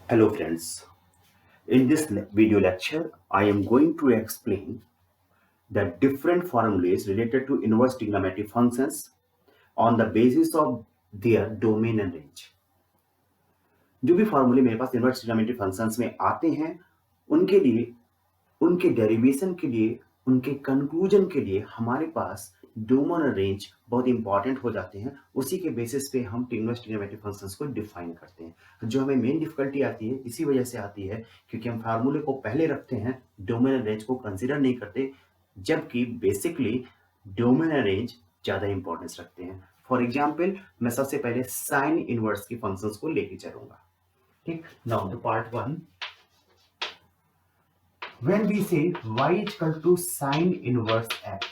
Hello friends, in this video lecture I am going to explain the different formulas related to inverse trigonometric functions on the basis of their domain and range. जो भी फॉर्मूले मेरे पास inverse trigonometric functions में आते हैं उनके लिए उनके डेरिवेशन के लिए उनके कंक्लूजन के लिए हमारे पास डोमेन और रेंज बहुत इंपॉर्टेंट हो जाते हैं। उसी के बेसिस पे हम इनवर्स ट्रिग्नोमेट्रिक फंक्शंस को डिफाइन करते हैं। जो हमें मेन डिफिकल्टी आती है इसी वजह से आती है क्योंकि हम फार्मूले को पहले रखते हैं, डोमेन और रेंज को कंसिडर नहीं करते, जबकि बेसिकली डोमेन और रेंज ज़्यादा इंपॉर्टेंस रखते हैं। फॉर एग्जाम्पल मैं सबसे पहले साइन इनवर्स की फंक्शंस को लेके चलूंगा। ठीक, now the part 1, when we say y equal to sine inverse x,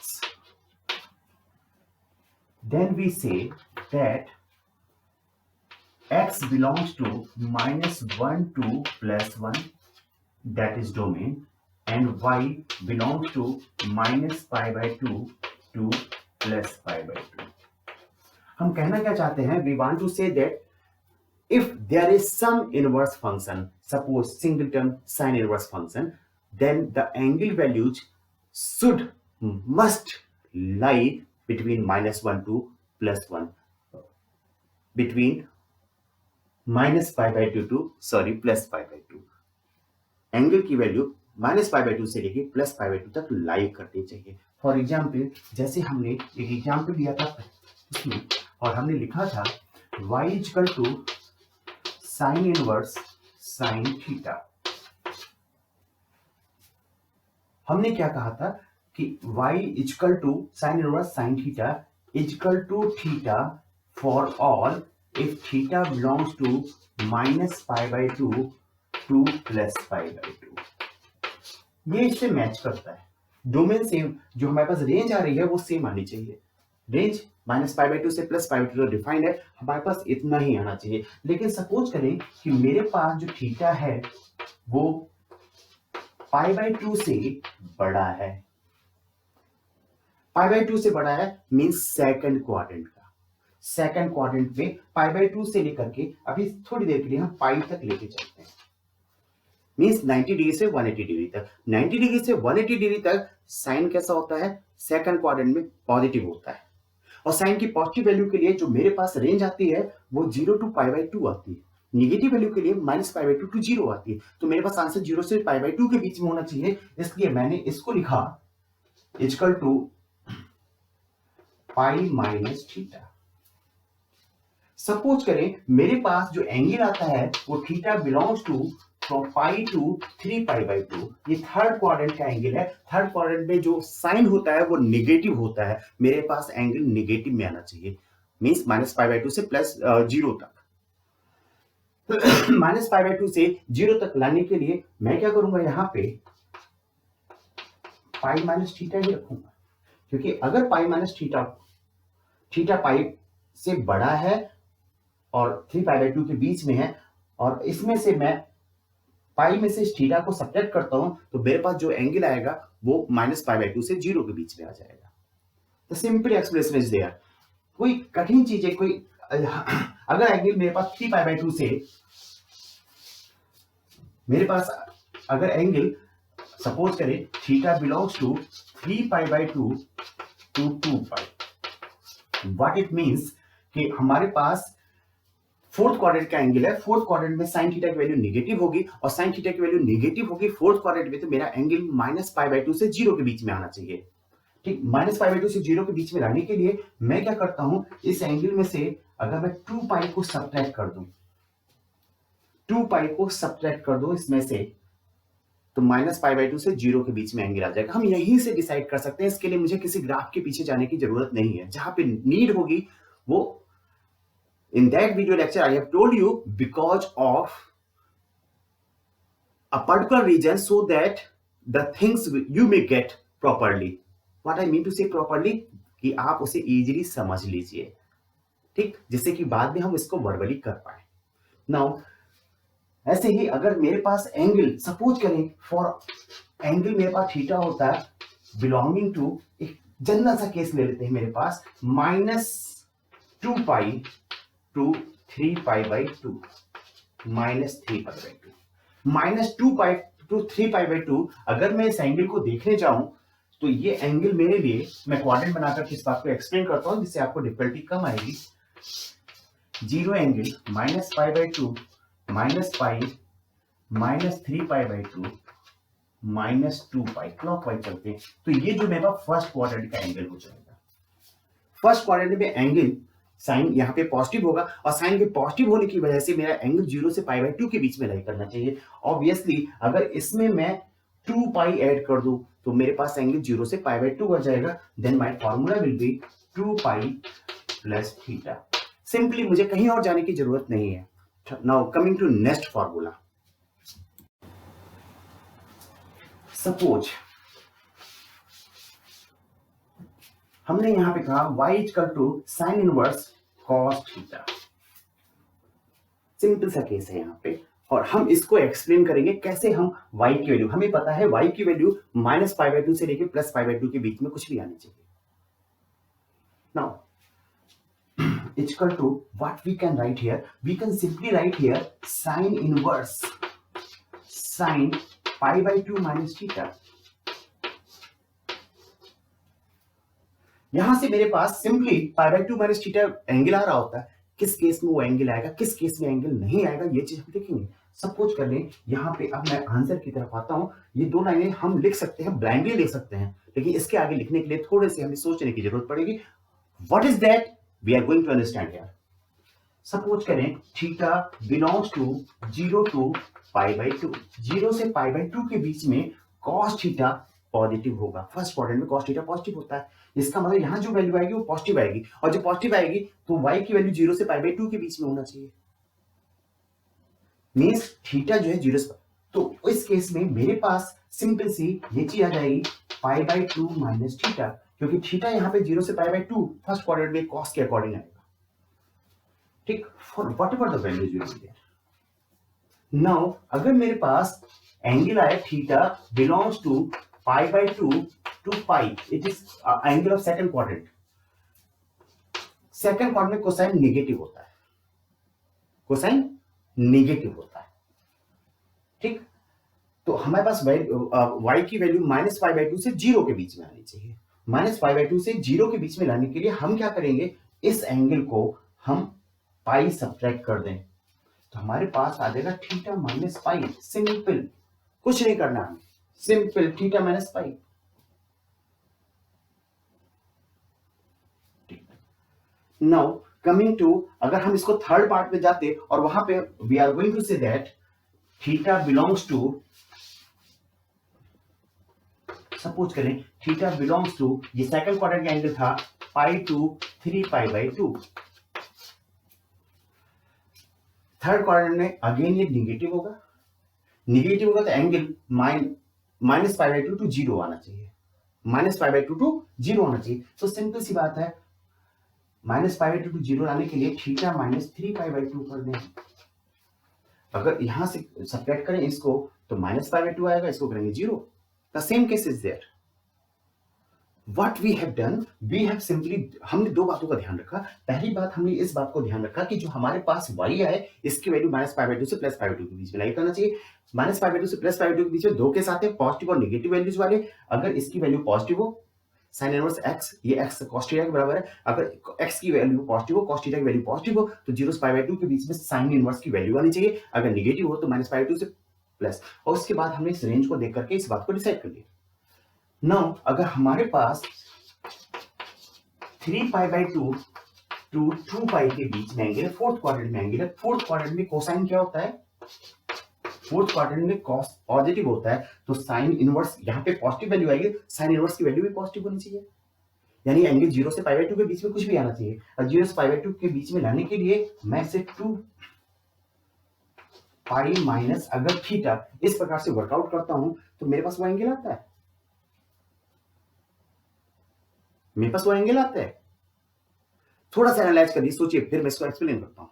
then we say that x belongs to -1 to +1, that is domain, and y belongs to -π/2 to +π/2. हम कहना क्या चाहते हैं? We want to say that if there is some inverse function, suppose singleton sine inverse function, then the angle values must lie between -1 to +1, between -π/2 to +π/2. Angle की value -π/2 से लेके +π/2 तक लाई करनी चाहिए। फॉर एग्जाम्पल, जैसे हमने एक एग्जाम्पल दिया था उसमें और हमने लिखा था y equal to sine inverse sine theta. हमने क्या कहा था कि y equal to sine inverse sine theta equal to theta for all if theta belongs to -π/2 to +π/2। ये इससे मैच करता है। डोमेन सेम, जो हमारे पास रेंज आ रही है वो सेम आनी चाहिए। रेंज -π/2 से +π/2 डिफाइंड है, हमारे पास इतना ही आना चाहिए। लेकिन सपोज करें कि मेरे पास जो थीटा है वो π/2 से बड़ा है। π/2 से बड़ा है मींस सेकंड क्वाड्रेंट का। सेकंड क्वाड्रेंट में π/2 से लेकर के अभी थोड़ी देर के लिए हम पाई तक लेके चलते हैं, मींस 90 डिग्री से 180 डिग्री तक। 90 डिग्री से 180 डिग्री तक साइन कैसा होता है? सेकंड क्वाड्रेंट में पॉजिटिव होता है। और साइन की पॉजिटिव वैल्यू के लिए जो मेरे पास रेंज आती है वो 0 टू π/2 आती है। निगेटिव वैल्यू के लिए -π/2 टू 0 आती है। तो मेरे पास आंसर 0 से π/2 के बीच में होना चाहिए, इसलिए मैंने इसको लिखा equal to pi minus theta. Suppose करें मेरे पास जो एंगल आता है वो theta belongs to from pi to 3π/2। ये थर्ड क्वाड्रेंट का एंगल है। थर्ड क्वाड्रेंट में जो साइन होता है वो निगेटिव होता है। मेरे पास एंगल निगेटिव में आना चाहिए, मींस -π/2 से +0 तक। -π/2 से 0 तक लाने के लिए मैं क्या करूंगा? यहां पे पाई माइनस थीटा ही रखूंगा, क्योंकि अगर पाई माइनस थीटा पाई से बड़ा है और 3π/2 के बीच में है और इसमें से मैं पाई में से थीटा को सब्ट्रैक्ट करता हूं तो मेरे पास जो एंगल आएगा वो -π/2 से 0 के बीच में आ जाएगा। तो सिंपल एक्सप्रेशन इज देयर। कोई कठिन चीज है, कोई अगर एंगल मेरे पास 3π/2 से, मेरे पास अगर एंगल सपोज करें theta belongs to 3π/2 to 2π, what it means कि हमारे पास फोर्थ क्वाड्रेंट का एंगल है। फोर्थ क्वाड्रेंट में साइन थीटा की वैल्यू नेगेटिव होगी और साइन थीटा की वैल्यू नेगेटिव होगी फोर्थ क्वाड्रेंट में, तो मेरा एंगल -π/2 से 0 के बीच में आना चाहिए। ठीक, -π/2 से 0 के बीच में लाने के लिए मैं क्या करता हूं? इस एंगल में से अगर मैं 2π को सब्ट्रैक्ट कर दूं, 2π को सब्ट्रैक्ट कर दो इसमें से, तो -π/2 से 0 के बीच में एंगल आ जाएगा। हम यहीं से डिसाइड कर सकते हैं। इसके लिए मुझे किसी ग्राफ के पीछे जाने की जरूरत नहीं है। जहां पे नीड होगी वो in that video lecture I have told you, because of a particular region, so that the things you may get properly. What I mean to say properly, कि आप उसे easily समझ लीजिए, ठीक, जिससे कि बाद में हम इसको वर्बली कर पाए। नाउ ऐसे ही अगर मेरे पास एंगल, सपोज करें फॉर एंगल मेरे पास थीटा होता है बिलोंगिंग टू, एक जनरल सा केस ले लेते हैं, मेरे पास -2π to 3π/2, -3π/2। -2 अगर मैं इस एंगल को देखने जाऊं तो ये एंगल मेरे लिए, मैं क्वाड्रेंट बनाकर इस बात को एक्सप्लेन करता हूं जिससे आपको डिफिकल्टी कम आएगी। जीरो एंगल -π/2 -π -3π/2 -2π क्लॉकवाइज चलते हैं, तो ये जो मेरा फर्स्ट क्वाड्रेंट का एंगल हो जाएगा। फर्स्ट क्वाड्रेंट में एंगल साइन यहाँ पे पॉजिटिव होगा और साइन के पॉजिटिव होने की वजह से मेरा एंगल 0 से π/2 के बीच में लाई करना चाहिए। ऑब्वियसली अगर इसमें मैं 2π ऐड कर दूं तो मेरे पास एंगल 0 से π/2 हो जाएगा। Then my formula will be 2π plus theta. Simply मुझे कहीं और जाने की जरूरत नहीं है। Now coming to next formula. Suppose हमने यहां पे कहा y equal to sine inverse cos theta. Simple सा केस है यहाँ पे, और हम इसको एक्सप्लेन करेंगे कैसे हम y की वैल्यू, हमें पता है y की वैल्यू -π/2 से लेके +π/2 के बीच में कुछ भी आनी चाहिए। Now equal to what we can write here, we can simply write here sin inverse sin π/2 minus theta। यहां से मेरे पास सिंपली π/2 माइनस थीटा एंगल आ रहा होता है। किस केस में वो एंगल आएगा, किस केस में एंगल नहीं आएगा, ये चीज हम देखेंगे। सपोज कर लें यहाँ पे, अब मैं आंसर की तरफ आता हूं। ये दो लाइनें हम लिख सकते हैं, ब्लाइंडली लिख सकते हैं, लेकिन इसके आगे लिखने के लिए थोड़े से हमें सोचने की जरूरत पड़ेगी। What is that we are going to understand here. Suppose करें थीटा बिलोंग्स टू 0 to π/2, 0 से π/2 के बीच में cos थीटा पॉजिटिव होगा। फर्स्ट क्वाड्रेंट में cos थीटा पॉजिटिव होता है, इसका मतलब यहां जो वैल्यू आएगी वो पॉजिटिव आएगी, और जो पॉजिटिव आएगी तो y की वैल्यू 0 से π/2 के बीच में होना चाहिए। मींस थीटा जो है 0 से, तो इस केस में मेरे पास सिंपल सी ये चीज आ जाएगी π/2 माइनस थीटा, क्योंकि थीटा यहाँ पे 0 से π/2 फर्स्ट क्वाड्रेंट में cos के अकॉर्डिंग आएगा। ठीक, for whatever the values you give there. Now अगर मेरे पास एंगल आए theta belongs to π/2 to π, it is angle of second quadrant. Second quadrant में कोसाइन नेगेटिव होता है, कोसाइन नेगेटिव होता है। ठीक, तो हमारे पास y की वैल्यू -π/2 से 0 के बीच में आनी चाहिए। -π/2 से 0 के बीच में लाने के लिए हम क्या करेंगे, इस एंगल को हम पाई सब्ट्रैक्ट कर दें, तो हमारे पास आ जाएगा थीटा माइनस पाई। सिंपल, कुछ नहीं करना हमें, simple theta minus pi. Now coming to, अगर हम इसको थर्ड पार्ट में जाते और वहां पे we are going to say that theta belongs to, suppose करें थीटा बिलोंग्स टू, ये सेकंड क्वाड्रेंट का एंगल था π/2 3π/2। थर्ड क्वाड्रेंट में अगेन ये नेगेटिव होगा, नेगेटिव होगा तो एंगल -π/2 to 0 आना चाहिए, -π/2 to 0 आना चाहिए। तो सिंपल सी बात है, -π/2 to 0 लाने के लिए थीटा -3π/2 कर दें। अगर यहां से सब्ट्रैक्ट करें इसको तो -π/2 आएगा, इसको करेंगे 0। The same case is there. What we have done, we have simply, हमने दो बातों का ध्यान रखा। पहली बात, हमने इस बात को ध्यान रखा कि जो हमारे पास y है इसकी वैल्यू -π/2 से +π/2 के बीच में लाई करना चाहिए। -π/2 से +π/2 के बीच में दो के साथ है पॉजिटिव और नेगेटिव वैल्यूज वाले। अगर इसकी वैल्यू पॉजिटिव हो, साइन इनवर्स x, ये x cos थीटा के बराबर है। अगर x की वैल्यू पॉजिटिव हो, cos थीटा की वैल्यू पॉजिटिव हो, तो 0 से π/2 के बीच में साइन इनवर्स की वैल्यू आनी चाहिए। अगर नेगेटिव हो तो -π/2 से प्लस, और उसके बाद हमने इस रेंज को देख करके इस बात को डिसाइड कर लिया। नाउ अगर हमारे पास 3π/2 to 2π के बीच में एंगल है, फोर्थ क्वाड्रेंट में एंगल है। फोर्थ क्वाड्रेंट में कोसाइन क्या होता है, फोर्थ क्वाड्रेंट में cos पॉजिटिव होता है, तो साइन इनवर्स यहाँ पे पॉजिटिव वैल्यू आएगी, साइन इनवर्स की वैल्यू भी पॉजिटिव होनी चाहिए। यानी एंगल 0 से π/2 के बीच में कुछ भी आना चाहिए, और 0 से π/2 के बीच में लाने के लिए मैं इसे 2π माइनस अगर थीटा इस प्रकार से वर्कआउट करता हूं तो मेरे पास वो एंगल आता है, मेरे पास वो एंगल आता है। थोड़ा सा एनालाइज करिए, सोचिए, फिर मैं इसको एक्सप्लेन करता हूं।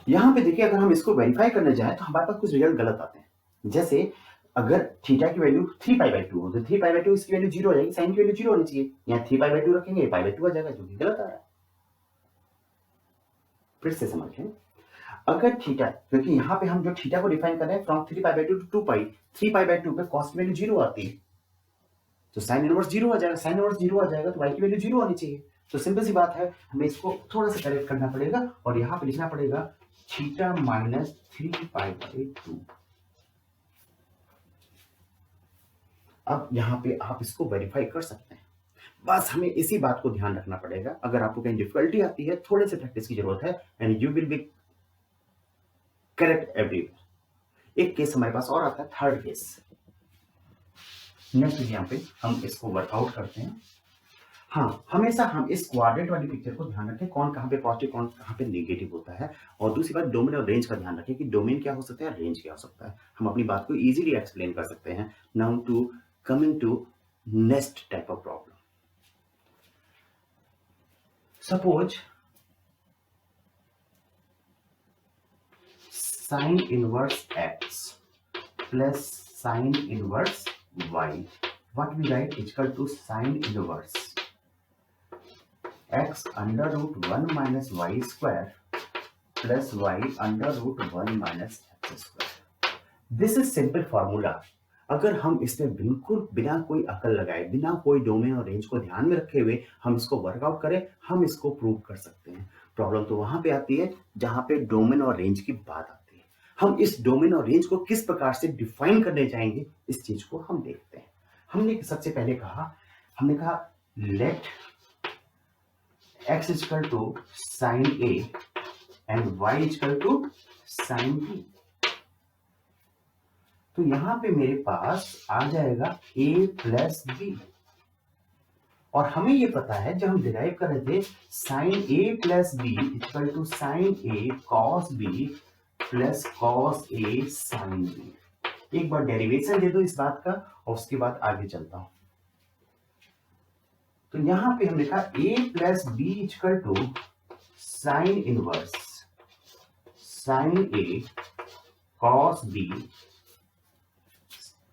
यहां पे देखिए, अगर हम इसको वेरीफाई करने जाएं तो हमारे पास कुछ रिजल्ट गलत आते हैं। जैसे अगर थीटा की वैल्यू 3π/2 हो तो 3π/2 इसकी वैल्यू 0 हो जाएगी, साइन की वैल्यू 0 होनी चाहिए। यहाँ 3π/2 रखेंगे, π/2 आ जाएगा, जो कि गलत आ रहा है। फिर से समझें, अगर थीटा, क्योंकि यहाँ पे हम जो थीटा को डिफाइन कर रहे हैं फ्रॉम 3π/2 टू 2π, 3π/2 पे कॉस की वैल्यू 0 आती है, तो साइन इनवर्स 0 आ जाएगा, साइन इनवर्स 0 आ जाएगा तो y की वैल्यू 0 आनी चाहिए। तो सिंपल सी बात है, हमें इसको थोड़ा सा करेक्ट करना पड़ेगा और यहाँ पे लिखना पड़ेगा थीटा माइनस 3π/2। अब यहाँ पे आप इसको वेरीफाई कर सकते हैं, बस हमें इसी बात को ध्यान रखना पड़ेगा। अगर आपको कहीं डिफिकल्टी आती है, थोड़े से प्रैक्टिस की जरूरत है and you will be correct everywhere. एक केस हमारे पास और आता है, थर्ड केस। नेक्स्ट यहाँ पे हम इसको वर्कआउट करते हैं। हाँ, हमेशा हम इस क्वाड्रेंट वाली पिक्चर को ध्यान रखें, कौन कहाँ पे पॉजिटिव कौन कहाँ पे नेगेटिव होता है। और दूसरी बात, डोमेन और रेंज का ध्यान रखें कि डोमेन क्या हो सकता है, रेंज क्या हो सकता है। हम अपनी बात को इजीली एक्सप्लेन कर सकते हैं। Now to coming to next type of problem. Suppose sine inverse x plus sine inverse y, what we write is equal to sin inverse x under root 1 minus y square plus y under root 1 minus x square. This is simple formula. अगर हम इसमें बिल्कुल बिना कोई अकल लगाए, बिना कोई डोमेन और रेंज को ध्यान में रखे हुए हम इसको वर्कआउट करें, हम इसको प्रूव कर सकते हैं। प्रॉब्लम तो वहां पे आती है जहां पे डोमेन और रेंज की बात आती है। हम इस डोमेन और रेंज को किस प्रकार से डिफाइन करने जाएंगे, इस चीज को हम देखते हैं। हमने सबसे पहले कहा let x equal to sine a and y equal to sine b। तो यहां पे मेरे पास आ जाएगा a प्लस b, और हमें ये पता है जब हम डिराइव कर रहे थे sine a plus b equal to sine a cos b plus cos a sine b। एक बार डेरिवेशन दे दो इस बात का और उसके बाद आगे चलता हूं। तो यहां पे हम लिखा a plus b equal to sine inverse sine a cos b,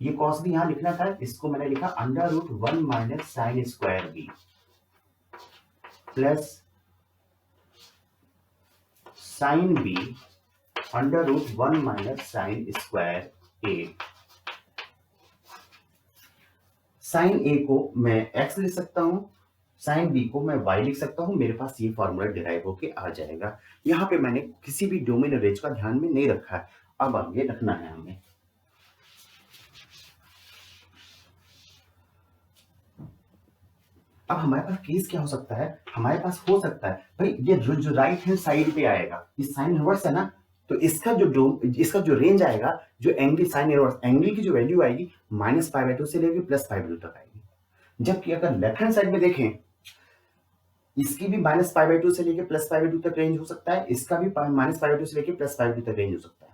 ये कॉस भी यहां लिखना था, इसको मैंने लिखा under root 1 minus sine square b plus sine b under root 1 minus sine square a. Sine a को मैं x लिख सकता हूं, साइन बी को मैं y लिख सकता हूं। मेरे पास ये फॉर्मूला डिराइव होके आ जाएगा। यहां पे मैंने किसी भी डोमेन रेंज का ध्यान में नहीं रखा है, अब आगे रखना है हमें। अब हमारे पास केस क्या हो सकता है, हमारे पास हो सकता है भाई ये जो राइट हैंड साइड पे आएगा, ये साइन इनवर्स है ना, तो इसका जो रेंज आएगा, जो एंगल साइन इनवर्स एंगल की जो वैल्यू आएगी -π/2 से लेकर +π/2 तक आएगी। जबकि अगर लेफ्ट हैंड साइड में देखें, इसकी भी -π/2 से लेकर +π/2 तक रेंज हो सकता है, इसका भी -π/2 से लेकर +π/2 तक रेंज हो सकता है।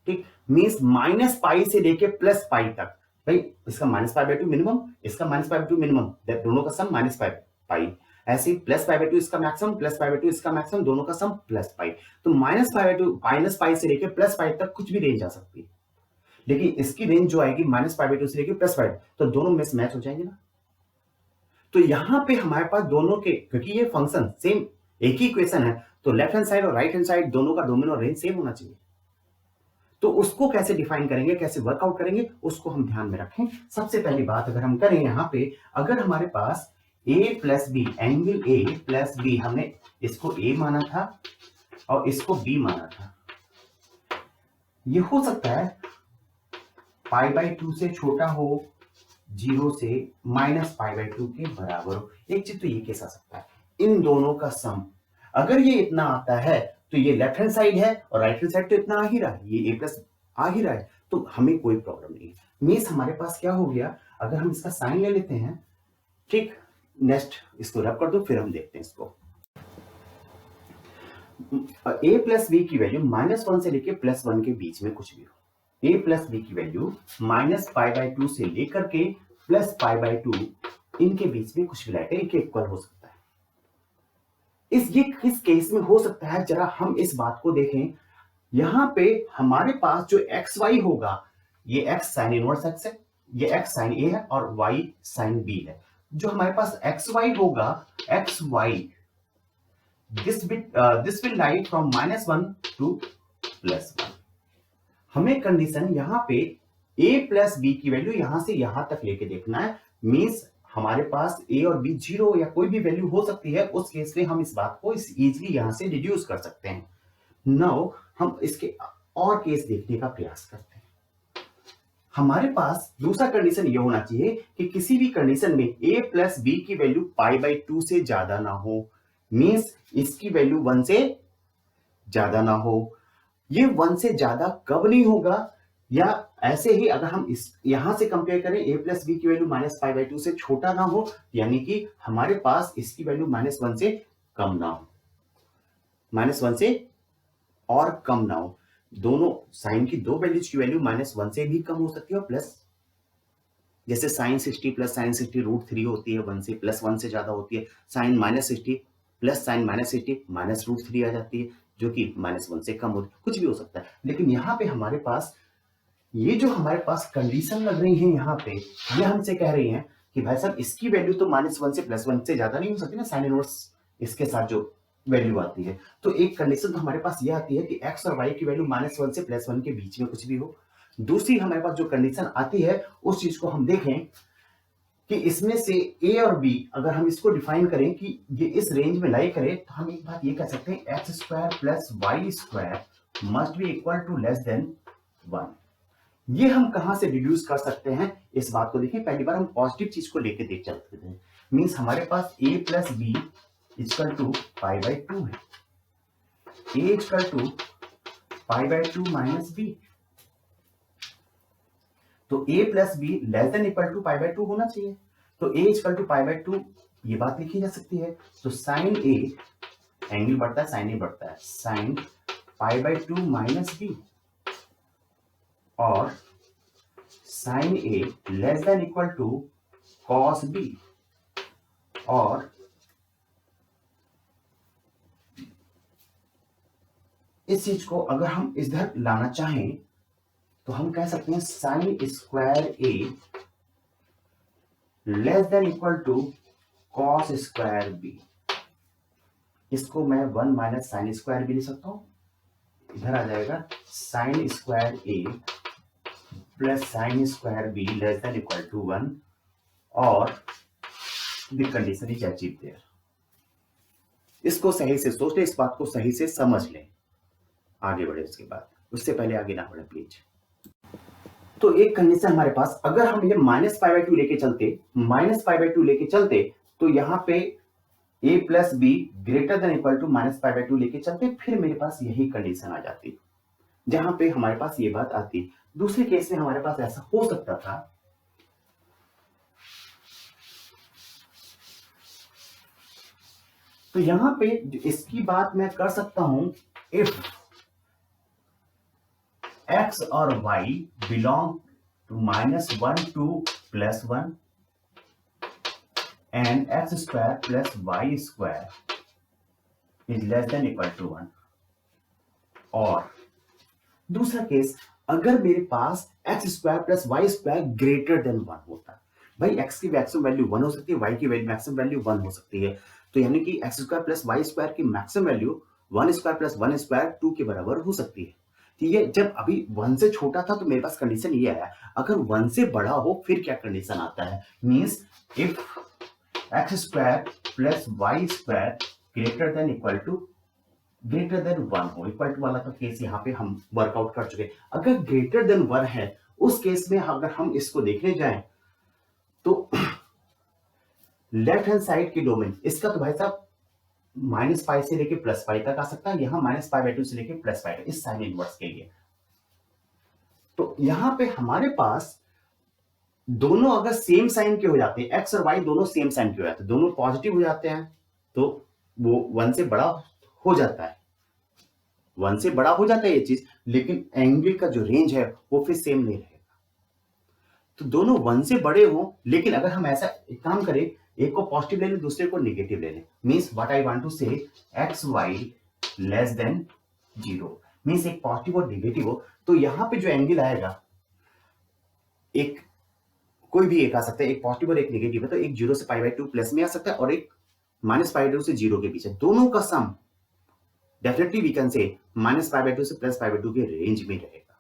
ठीक, मींस -π से लेके +π तक, भाई इसका -π/2 मिनिमम, इसका -π/2 मिनिमम, दोनों का सम -π। ऐसे ही +π/2 इसका मैक्सिमम, +π/2 इसका मैक्सिमम, दोनों का सम +π। तो -π से लेके +π तक कुछ भी रेंज आ सकती है, लेकिन इसकी रेंज जो आएगी -π/2 से लेके +π, तो दोनों मैच हो जाएंगे ना। तो यहां पे हमारे पास दोनों के, क्योंकि ये फंक्शन सेम एक ही इक्वेशन है, तो लेफ्ट हैंड साइड और राइट हैंड साइड दोनों का डोमेन और रेंज सेम होना चाहिए। तो उसको कैसे डिफाइन करेंगे, कैसे वर्कआउट करेंगे, उसको हम ध्यान में रखें। सबसे पहली बात अगर हम करें यहां पे, अगर हमारे पास a plus b, angle a plus b, हमने इसको a माना था और इसको b माना था, ये हो सकता है π/2 से छोटा हो, 0 से -π/2 के बराबर हो। एक चीज तो ये केस आ सकता है, इन दोनों का सम अगर ये इतना आता है तो ये लेफ्ट हैंड साइड है और राइट हैंड साइड तो इतना आ ही रहा है, ये a प्लस आ ही रहा है, तो हमें कोई प्रॉब्लम नहीं है। मींस हमारे पास क्या हो गया, अगर हम इसका साइन ले लेते हैं, ठीक, नेक्स्ट इसको रब कर दो, फिर हम देखते हैं इसको। a प्लस बी की वैल्यू -1 से लेके +1 के बीच में कुछ भी हो, a प्लस बी की वैल्यू -π/2 से लेकर के +π/2 इनके बीच में कुछ भी लाइट एक इक्वल हो सकता है। इस केस में हो सकता है, जरा हम इस बात को देखें, यहां पे हमारे पास जो xy होगा, ये x साइन इनवर्स x है, ये x साइन a है और y साइन b है। जो हमारे पास xy होगा, xy this will lie from -1 to +1। हमें कंडीशन यहाँ पे a प्लस बी की वैल्यू यहां से यहां तक लेके देखना है। मींस हमारे पास a और b 0 या कोई भी वैल्यू हो सकती है, उस केस में हम इस बात को इजीली यहां से रिड्यूस कर सकते हैं। नाउ हम इसके और केस देखने का प्रयास करते हैं। हमारे पास दूसरा कंडीशन ये होना चाहिए कि किसी भी कंडीशन में a प्लस बी की वैल्यू π/2 से ज्यादा ना हो। मींस इसकी वैल्यू 1 से ज्यादा ना हो। ये 1 से ज्यादा कब नहीं होगा, या ऐसे ही अगर हम इस यहां से कंपेयर करें a प्लस बी की वैल्यू -π/2 से छोटा ना हो, यानी कि हमारे पास इसकी वैल्यू -1 से कम ना हो, -1 से और कम ना हो। दोनों साइन की दो वैल्यूज की वैल्यू -1 से भी कम हो सकती है और प्लस, जैसे साइन 60 प्लस साइन 60 √3 होती है 1 से, प्लस 1 से ज्यादा होती है। साइन -60 प्लस साइन -60 -√3 आ जाती है, जो कि -1 से कम होती है। कुछ भी हो सकता है, लेकिन यहाँ पे हमारे पास ये जो हमारे पास कंडीशन लग रही है यहाँ पे, ये हमसे कह रही है कि भाई साहब इसकी वैल्यू तो -1 से +1 से ज्यादा नहीं हो सकती ना, साइन इनवर्स इसके साथ जो वैल्यू आती है। तो एक कंडीशन तो हमारे पास ये आती है कि x और y की वैल्यू -1 से +1 के बीच में कुछ भी हो। दूसरी हमारे पास जो कंडीशन आती है, उस चीज को हम देखें कि इसमें से a और b अगर हम इसको डिफाइन करें कि ये इस रेंज में लाई करे, तो हम एक बात ये कह सकते हैं x² + y² must be equal to less than 1। ये हम कहां से डिड्यूस कर सकते हैं, इस बात को देखिए। पहली बार हम पॉजिटिव चीज को लेके देख चलते हैं। मींस हमारे पास a plus b equal to π/2 है, a equal to π/2 minus b. तो a plus b less than equal to π/2 होना चाहिए। तो a इक्वल टू π/2 ये बात लिखी जा सकती है। तो साइन a, एंगल बढ़ता है साइन a बढ़ता है, साइन π/2 माइनस बी, और sine a less than equal to cos b, और इस चीज को अगर हम इधर लाना चाहें तो हम कह सकते हैं sin² a less than equal to cos² b। इसको मैं 1 माइनस sin² भी लिख सकता हूं, इधर आ जाएगा sin² a plus sin² b less than equal to 1, और the condition is achieve there. इसको सही से सोच ले, इस बात को सही से समझ ले, आगे बढ़े उसके बाद। उससे पहले आगे ना बढ़े प्लीज। तो एक कंडीशन हमारे पास, अगर हम ये -π/2 लेके चलते, तो यहाँ पे a plus b greater than equal to -π/2 लेके चलते, फिर मेरे पास यही कंडीशन आ जाती, जहां पे हमारे पास ये बात आती। दूसरे केस में हमारे पास ऐसा हो सकता था, तो यहां पे इसकी बात मैं कर सकता हूं, इफ x और y belong to -1 to +1 and x² plus y² is less than equal to 1। और दूसरा केस, अगर मेरे पास x² plus y² greater than 1 होता, भाई x की मैक्सिमम वैल्यू 1 हो सकती है, y की मैक्सिमम वैल्यू 1 हो सकती है, तो यानी कि x² plus y² की मैक्सिमम वैल्यू 1² plus 1² 2 के बराबर हो सकती है। ठीक है, जब अभी 1 से छोटा था तो मेरे पास कंडीशन ये आया। अगर 1 से बड़ा हो फिर क्या कंडीशन आता है, means if x² plus y² greater than equal to 1 हो, इक्वल टू वाला तो केस यहाँ पे हम वर्कआउट कर चुके। अगर ग्रेटर देन 1 है, उस केस में अगर हम इसको देखने जाएं तो लेफ्ट हैंड साइड की डोमेन इसका तो भाई साहब -π से लेके +π तक आ सकता है, यहां -π/2 से लेके +π तक, इस साइन इनवर्स के लिए। तो यहां पे हमारे पास दोनों अगर सेम साइन के हो जाते हैं, x और y दोनों सेम साइन के हो जाते हैं, दोनों पॉजिटिव हो जाते हैं, तो वो 1 से बड़ा हो जाता है, 1 से बड़ा हो जाता है ये चीज, लेकिन एंगल का जो रेंज है वो फिर सेम नहीं रहेगा। तो दोनों 1 से बड़े हो, लेकिन अगर हम ऐसा एक काम करें, एक को पॉजिटिव ले लें, दूसरे को नेगेटिव ले लें, means what I want to say xy less than 0, means एक पॉजिटिव और नेगेटिव हो, तो यहां पे जो एंगल आएगा, एक कोई भी एक आ सकता है, एक पॉजिटिव और एक नेगेटिव है, तो एक 0 से π/2 प्लस में आ सकता है और एक -π/2 से 0 के बीच है, दोनों का सम डेफिनेटली वी कैन से -π/2 से +π/2 के रेंज में रहेगा।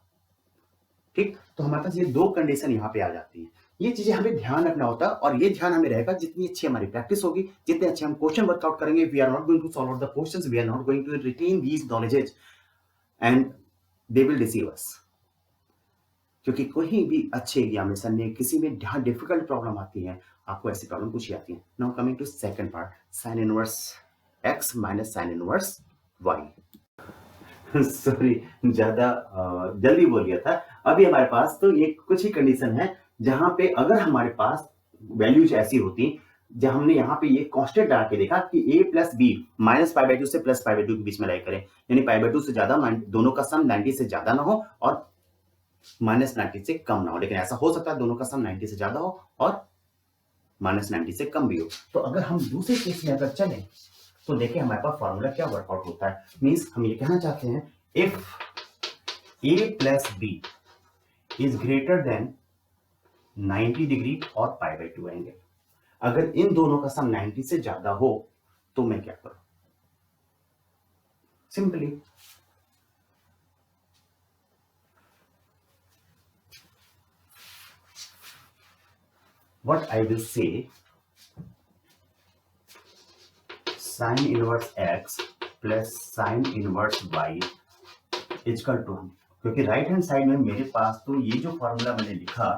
ठीक, तो हमारे पास ये दो कंडीशन यहाँ पे आ जाती है। ये चीजें हमें ध्यान रखना होता है और ये ध्यान हमें रहेगा जितनी अच्छी हमारी प्रैक्टिस होगी, जितने अच्छे हम क्वेश्चन वर्कआउट करेंगे, we are not going to solve out the questions, we are not going to retain these knowledges and they will deceive us. क्योंकि कोई भी अच्छे एग्जामिनेशन में किसी में जहाँ डिफिकल्ट प्रॉब्लम आती है, आपको ऐसी प्रॉब्लम पूछी आती है। Now coming to second part, sine inverse x minus sine inverse y। Sorry, ज्यादा जल्दी बोल गया था। अभी हमारे पास तो ये कुछ ही कंडीशन है जहां पे अगर हमारे पास वैल्यूज ऐसी होती, जब हमने यहाँ पे ये कांस्टेंट डाल के देखा कि a प्लस बी -π/2 से +π/2 के बीच में लाई करें, यानी π/2 से ज्यादा, दोनों का सम 90 से ज्यादा ना हो और -90 से कम ना हो। लेकिन ऐसा हो सकता है दोनों का सम 90 से ज्यादा हो और -90 से कम भी हो। तो अगर हम दूसरे केस में अगर चलें तो देखिए हमारे पास फॉर्मूला क्या वर्कआउट होता है। मींस हम ये कहना चाहते हैं if a plus b is greater than 90 degree और π/2 एंगल, अगर इन दोनों का सम 90 से ज्यादा हो तो मैं क्या करूं? Simply what I will say, sin inverse x plus sin inverse y equal to, क्योंकि राइट हैंड साइड में मेरे पास तो ये जो फॉर्मूला मैंने लिखा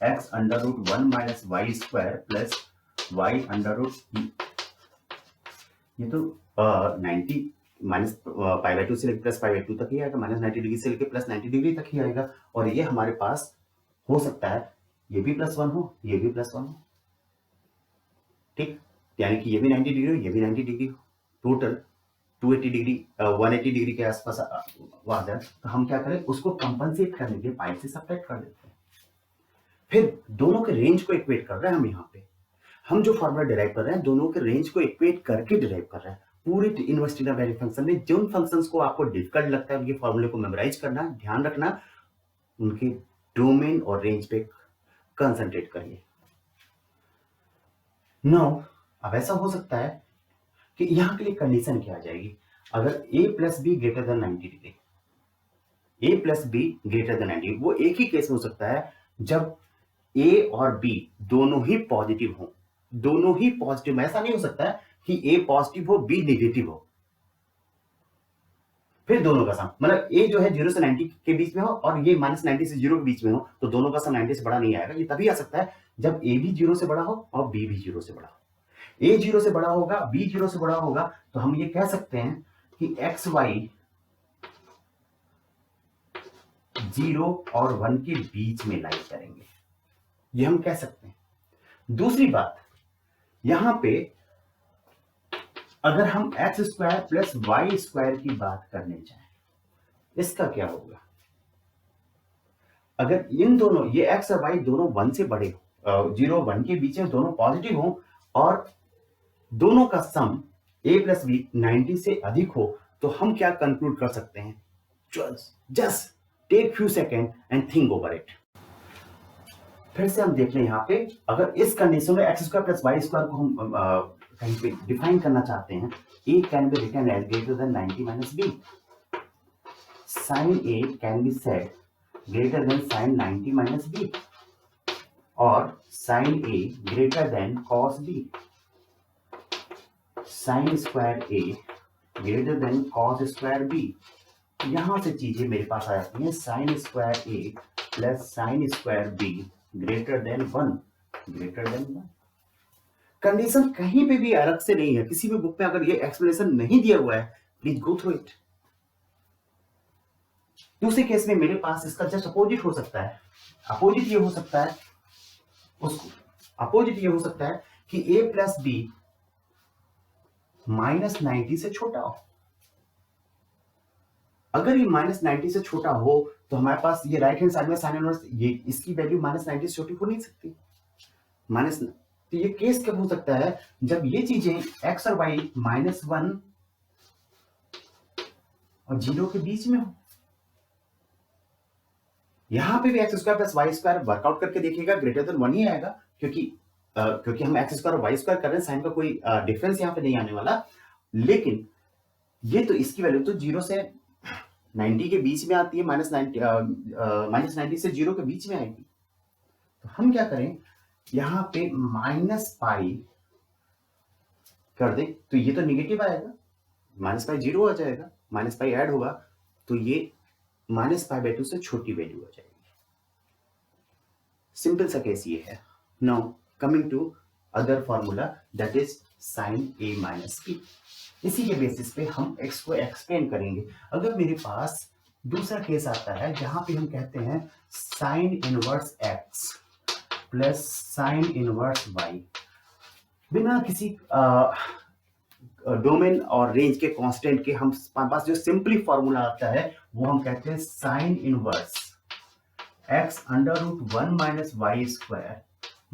x√1 minus y square plus y under root, ये तो 90 माइनस π/2 से लेकर +π/2 तक ही आएगा, -90 डिग्री से लेकर +90 डिग्री तक ही आएगा। और ये हमारे पास हो सकता है ये भी +1 हो, ये भी +1 हो। ठीक, यानी कि ये भी 90 डिग्री हो, ये भी 90 डिग्री हो, टोटल 280 डिग्री 180 डिग्री के आसपास आ जाए। तो हम क्या करें, उसको कंपनसेट करने के लिए पाई से सब्ट्रैक्ट कर देते हैं। फिर दोनों के रेंज को इक्वेट कर रहे हैं हम यहाँ पे, हम जो फॉर्मूला डिराइव कर रहे हैं दोनों के रेंज को इक्वेट करके डिराइव कर रहे हैं। पूरे इनवर्स ट्रिग्नोमेट्री फंक्शन में जिन फंक्शंस को आपको डिफिकल्ट लगता है उनके फॉर्मूले को मेमोराइज करना, ध्यान रखना, उनके डोमेन और रेंज पे कंसंट्रेट करिए। नाउ अब ऐसा हो सकता है कि यहाँ के लिए कंडीशन क्या आ जाएगी, अगर a plus b greater than 90 degree, a plus b greater than 90, वो एक ही केस में हो सकता है जब a और b दोनों ही पॉजिटिव हो, दोनों ही पॉजिटिव। ऐसा नहीं हो सकता है कि a पॉजिटिव हो b नेगेटिव हो, फिर दोनों का सम, मतलब a जो है 0 से 90 के बीच में हो और ये -90 से 0 के बीच में हो, तो दोनों का सम 90 से बड़ा नहीं आएगा। ये तभी आ सकता है जब a भी 0 से बड़ा हो और b भी 0 से बड़ा हो। a 0 से बड़ा होगा, b 0 से बड़ा होगा, तो हम ये कह सकते हैं कि x y 0 और 1 के बीच में लाई करेंगे, ये हम कह सकते हैं। दूसरी बात, यहां पे अगर हम x square plus y square की बात करने जाएं, इसका क्या होगा? अगर इन दोनों, ये एक्स और वाई दोनों 1 से बड़े हो, 0 1 के बीच में, दोनों पॉजिटिव हो और दोनों का सम a प्लस बी 90 से अधिक हो, तो हम क्या कंक्लूड कर सकते हैं? Just take few second and think over it. फिर से हम देख लें यहाँ पे, अगर इस कंडीशन में x square plus y square को हम कहीं पे डिफाइन करना चाहते हैं, a can be written as greater than 90 minus b, sine a can be said greater than sine 90 minus b, और sine a greater than cos b, sine square a greater than cos square b। यहां से चीजें मेरे पास आ जाती हैं, sine square a plus sine square b greater than 1, greater than 1। Condition कहीं पे भी अलग से नहीं है, किसी भी बुक में अगर ये एक्सप्लेनेशन नहीं दिया हुआ है, प्लीज गो थ्रू इट। दूसरे केस में मेरे पास इसका जस्ट अपोजिट हो सकता है। अपोजिट ये हो सकता है, उसको अपोजिट ये हो सकता है कि a प्लस बी -90 से छोटा हो। अगर ये -90 से छोटा हो तो हमारे पास ये राइट हैंड साइड में साइन इनवर्स, ये इसकी वैल्यू -90 से छोटी हो नहीं सकती। तो ये केस कब हो सकता है? जब ये चीजें x और y -1 और 0 के बीच में हो। यहां पे भी x square plus y square work out करके देखिएगा, ग्रेटर देन 1 ही आएगा, क्योंकि क्योंकि हम एक्स स्क्वायर और वाई स्क्वायर कर रहे हैं, साइन का कोई डिफरेंस यहाँ पे नहीं आने वाला, लेकिन ये तो इसकी वैल्यू तो 0 से 90 के बीच में आती है, -90 से 0 के बीच में आएगी। तो हम क्या करें, यहाँ पे -पाई कर दें, तो ये तो निगेटिव आएगा, -पाई 0 आ जाएगा, -पाई ऐड होगा, तो ये -पाई/2 से छोटी वैल्यू आ जाएगी। सिंपल सा केस ये है। Now coming to other formula, that is sin a minus b। इसी के बेसिस पे हम x को एक्सप्लेन करेंगे। अगर मेरे पास दूसरा केस आता है जहां पे हम कहते हैं sin inverse x plus sin inverse y, बिना किसी डोमेन और रेंज के कांस्टेंट के हम पास जो सिंपली फॉर्मूला आता है वो हम कहते हैं sin inverse x √1 minus y square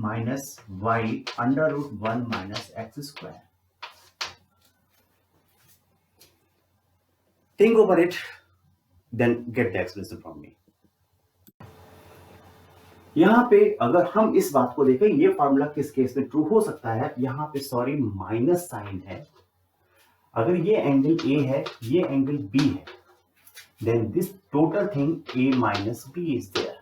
minus y √1 minus x square. Think over it, then get the explanation from me. यहां पे अगर हम इस बात को देखें, ये फॉर्मूला किस केस में ट्रू हो सकता है, यहां पे सॉरी माइनस साइन है, अगर ये एंगल A है, ये एंगल B है, then this total thing A minus B is there.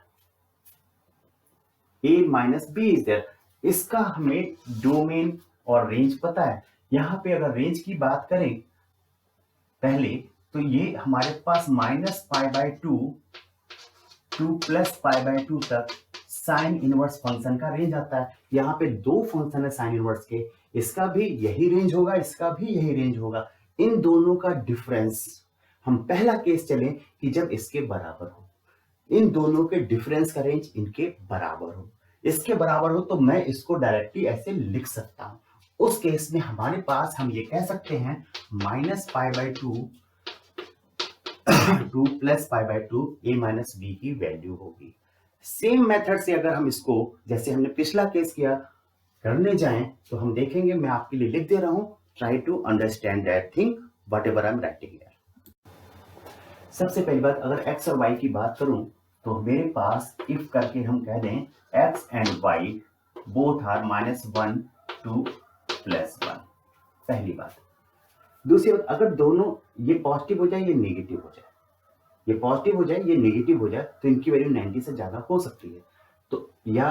A minus B is there. इसका हमें डोमेन और रेंज पता है। यहां पे अगर रेंज की बात करें पहले, तो ये हमारे पास -पाई/2 टू +पाई/2 तक साइन इनवर्स फंक्शन का रेंज आता है। यहाँ पे दो फंक्शन है साइन इनवर्स के, इसका भी यही रेंज होगा, इसका भी यही रेंज होगा। इन दोनों का डिफरेंस, हम पहला केस चलें कि जब इसके बराबर हो, इन दोनों के डिफरेंस का रेंज इनके बराबर हो, इसके बराबर हो, तो मैं इसको डायरेक्टली ऐसे लिख सकता हूं। उस केस में हमारे पास हम ये कह सकते हैं -पाई/2 टू +पाई/2 a माइनस b की वैल्यू होगी। सेम मेथड से अगर हम इसको, जैसे हमने पिछला केस किया, करने जाएं, तो हम देखेंगे, मैं आपके लिए लिख दे रहा हूं, try to understand that thing whatever I am writing here. सबसे पहली बात, अगर x और y की बात करूं, तो मेरे पास इफ करके हम कह दें x and y both are -1 to +1, पहली बात। दूसरी बात, अगर दोनों ये पॉजिटिव हो जाए, ये नेगेटिव हो जाए, ये पॉजिटिव हो जाए, ये नेगेटिव हो जाए, तो इनकी वैल्यू 90 से ज्यादा हो सकती है। तो या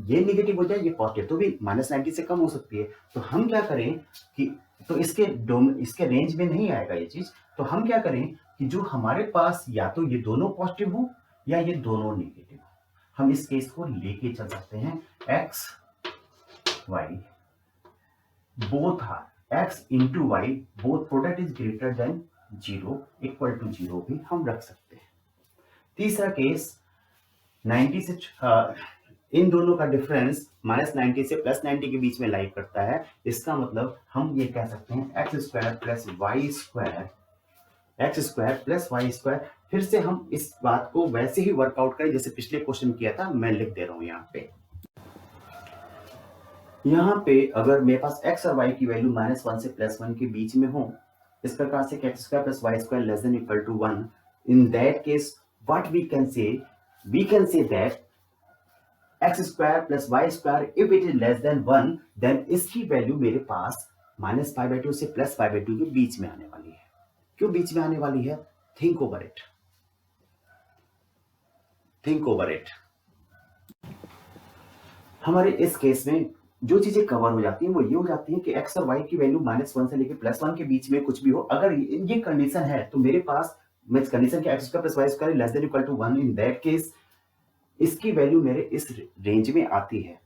ये नेगेटिव हो जाए, ये पॉजिटिव, तो भी -90 से कम हो सकती है। तो हम क्या करें कि, तो इसके रेंज में नहीं आएगा ये चीज। तो हम क्या करें कि जो हमारे पास या तो ये दोनों पॉजिटिव हो या ये दोनों नेगेटिव हो, हम इस केस को लेके चल सकते हैं। x y both are, x into y both product is greater than 0 equal to 0 भी हम रख सकते हैं। तीसरा केस, 90 से इन दोनों का डिफरेंस -90 से +90 के बीच में लाई करता है। इसका मतलब हम ये कह सकते हैं x square plus y square, x square plus y square. फिर से हम इस बात को वैसे ही वर्कआउट करें जैसे पिछले क्वेश्चन किया था, मैं लिख दे रहा हूं यहाँ पे अगर मेरे पास x और y की वैल्यू -1 से +1 के बीच में हो, इस प्रकार से x square plus y square less than equal to 1, in that case what we can say that x square plus y square if it is less than 1, then इसकी वैल्यू मेरे पास -पाई/2 से +पाई/2 के बीच में आने वाली है। क्यों बीच में आने वाली है? Think over it, think over it. हमारे इस केस में जो चीजें कवर हो जाती हैं वो ये हो जाती हैं कि x और y की वैल्यू -1 से लेकर +1 के बीच में कुछ भी हो। अगर ये कंडीशन है, तो मेरे पास मैं कंडीशन के x square plus y square less than equal to 1, in that case इसकी वैल्यू मेरे इस रेंज में आती है।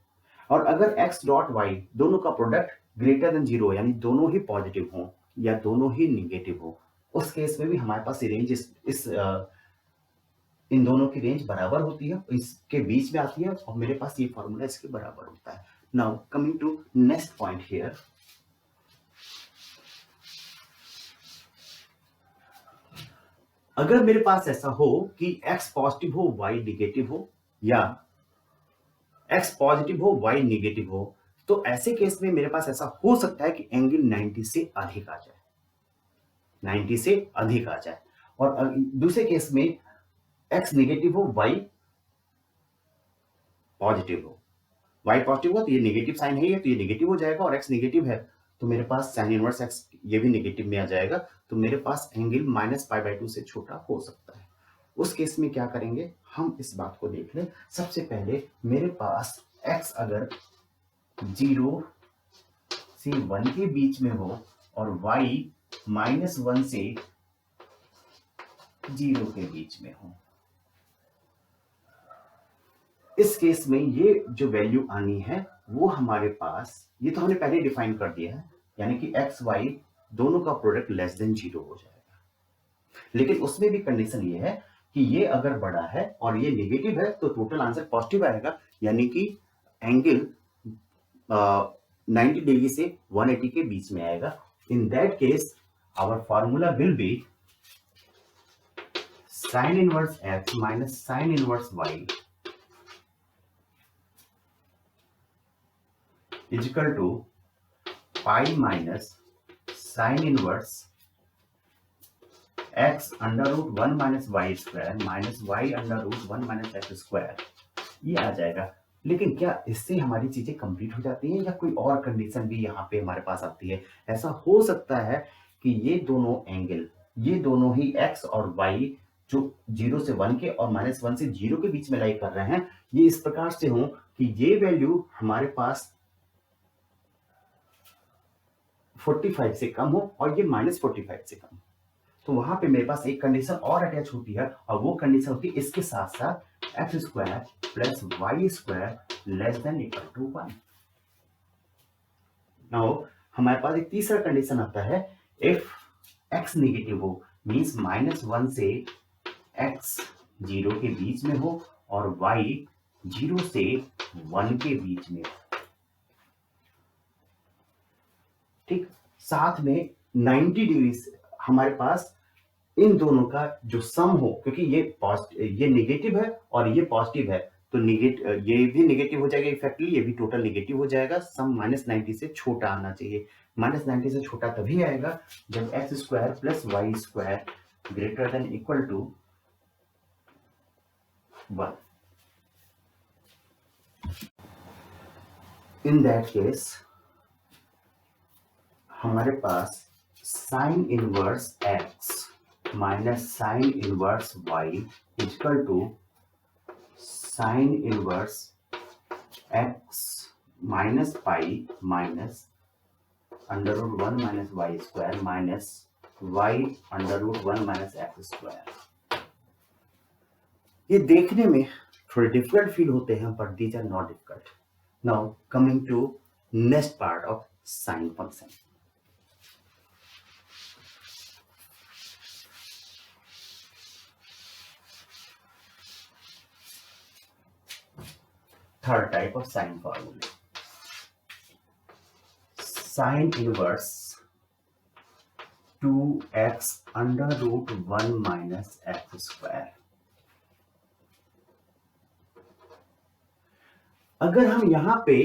और अगर x डॉट y दोनों का प्रोडक्ट ग्रेटर देन 0, यानी दोनों ही पॉजिटिव हो या दोनों ही निगेटिव हो, उस केस में भी हमारे पास रेंज इन दोनों की रेंज बराबर होती है, इसके बीच में आती है, और मेरे पास ये फॉर्मूला इसके बराबर होता है। Now coming to next point here, अगर मेरे पास ऐसा हो कि x पॉजिटिव हो y निगेटिव हो, या x पॉजिटिव हो y निगेटिव हो, तो ऐसे केस में मेरे पास ऐसा हो सकता है कि एंगल 90 से अधिक आ जाए, 90 से अधिक आ जाए। और दूसरे केस में x नेगेटिव हो y पॉजिटिव हो, y पॉजिटिव हो तो ये नेगेटिव साइन है, ये तो ये नेगेटिव हो जाएगा, और x नेगेटिव है तो मेरे पास साइन इनवर्स x ये भी नेगेटिव में आ जाएगा, तो मेरे पास एंगल -π/2 से छोटा हो सकता है। उस केस में क्या करेंगे, हम इस बात को देख लें। सबसे पहले मेरे पास x अगर 0 से 1 के बीच में हो और y -1 से 0 के बीच में हो, इस केस में ये जो वैल्यू आनी है वो हमारे पास, ये तो हमने पहले डिफाइन कर दिया है, यानी कि एक्स वाई दोनों का प्रोडक्ट लेस देन 0 हो जाएगा। लेकिन उसमें भी कंडीशन ये है कि ये अगर बड़ा है और ये नेगेटिव है तो टोटल आंसर पॉजिटिव आएगा, यानी कि एंगल 90 डिग्री से 180 के बीच में आएगा। In that case our formula will be sine inverse x minus sine inverse y is equal to pi minus sin inverse x under root 1 minus y square minus y under root 1 minus x square, ये आ जाएगा। लेकिन क्या इससे हमारी चीजें complete हो जाती हैं या कोई और कंडीशन भी यहाँ पे हमारे पास आती है? ऐसा हो सकता है कि ये दोनों एंगल, ये दोनों ही x और y जो 0 से 1 के और -1 से 0 के बीच में लाई कर रहे हैं, ये इस प्रकार से हो कि ये वैल्यू हमारे पास 45 से कम हो और ये -45 से कम, तो वहां पे मेरे पास एक कंडीशन और अटैच होती है, और वो कंडीशन होती है इसके साथ साथ x square plus y square less than equal to 1। Now हमारे पास एक तीसरा कंडीशन आता है, इफ x नेगेटिव हो, मींस -1 से x 0 के बीच में हो और y 0 से 1 के बीच में हो। ठीक, साथ में 90 डिग्री हमारे पास इन दोनों का जो सम हो, क्योंकि ये नेगेटिव है और ये पॉजिटिव है, तो ये भी नेगेटिव हो जाएगा इफेक्टली, ये भी टोटल नेगेटिव हो जाएगा। सम -90 से छोटा आना चाहिए। -90 से छोटा तभी आएगा जब x square plus y square greater than equal to 1। In that case हमारे पास sine inverse x minus sine inverse y equal to sine inverse x minus pi minus under root 1 minus y square minus y under root 1 minus x square. ये देखने में थोड़े difficult feel होते हैं, but these are not difficult. Now coming to next part of sine function. Third type of sine formula, sine inverse 2x under root 1 minus x square। अगर हम यहां पे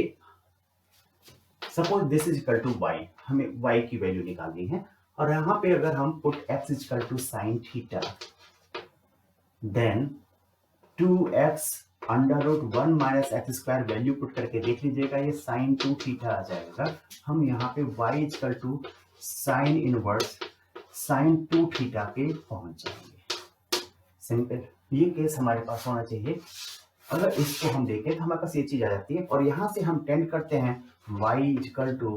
suppose this is equal to y, हमें y की value निकालनी है, और यहां पे अगर हम put x is equal to sine theta, then 2x under root 1 minus x square value put करके देख लीजिएगा, ये साइन 2 थीटा आ जाएगा। हम यहाँ पे y equal to sine inverse sine 2 theta पे पहुंच जाएंगे। सिंपल, ये केस हमारे पास होना चाहिए। अगर इसको हम देखें तो हमारे पास ये चीज आ जाती है, और यहाँ से हम टेंड करते हैं y equal to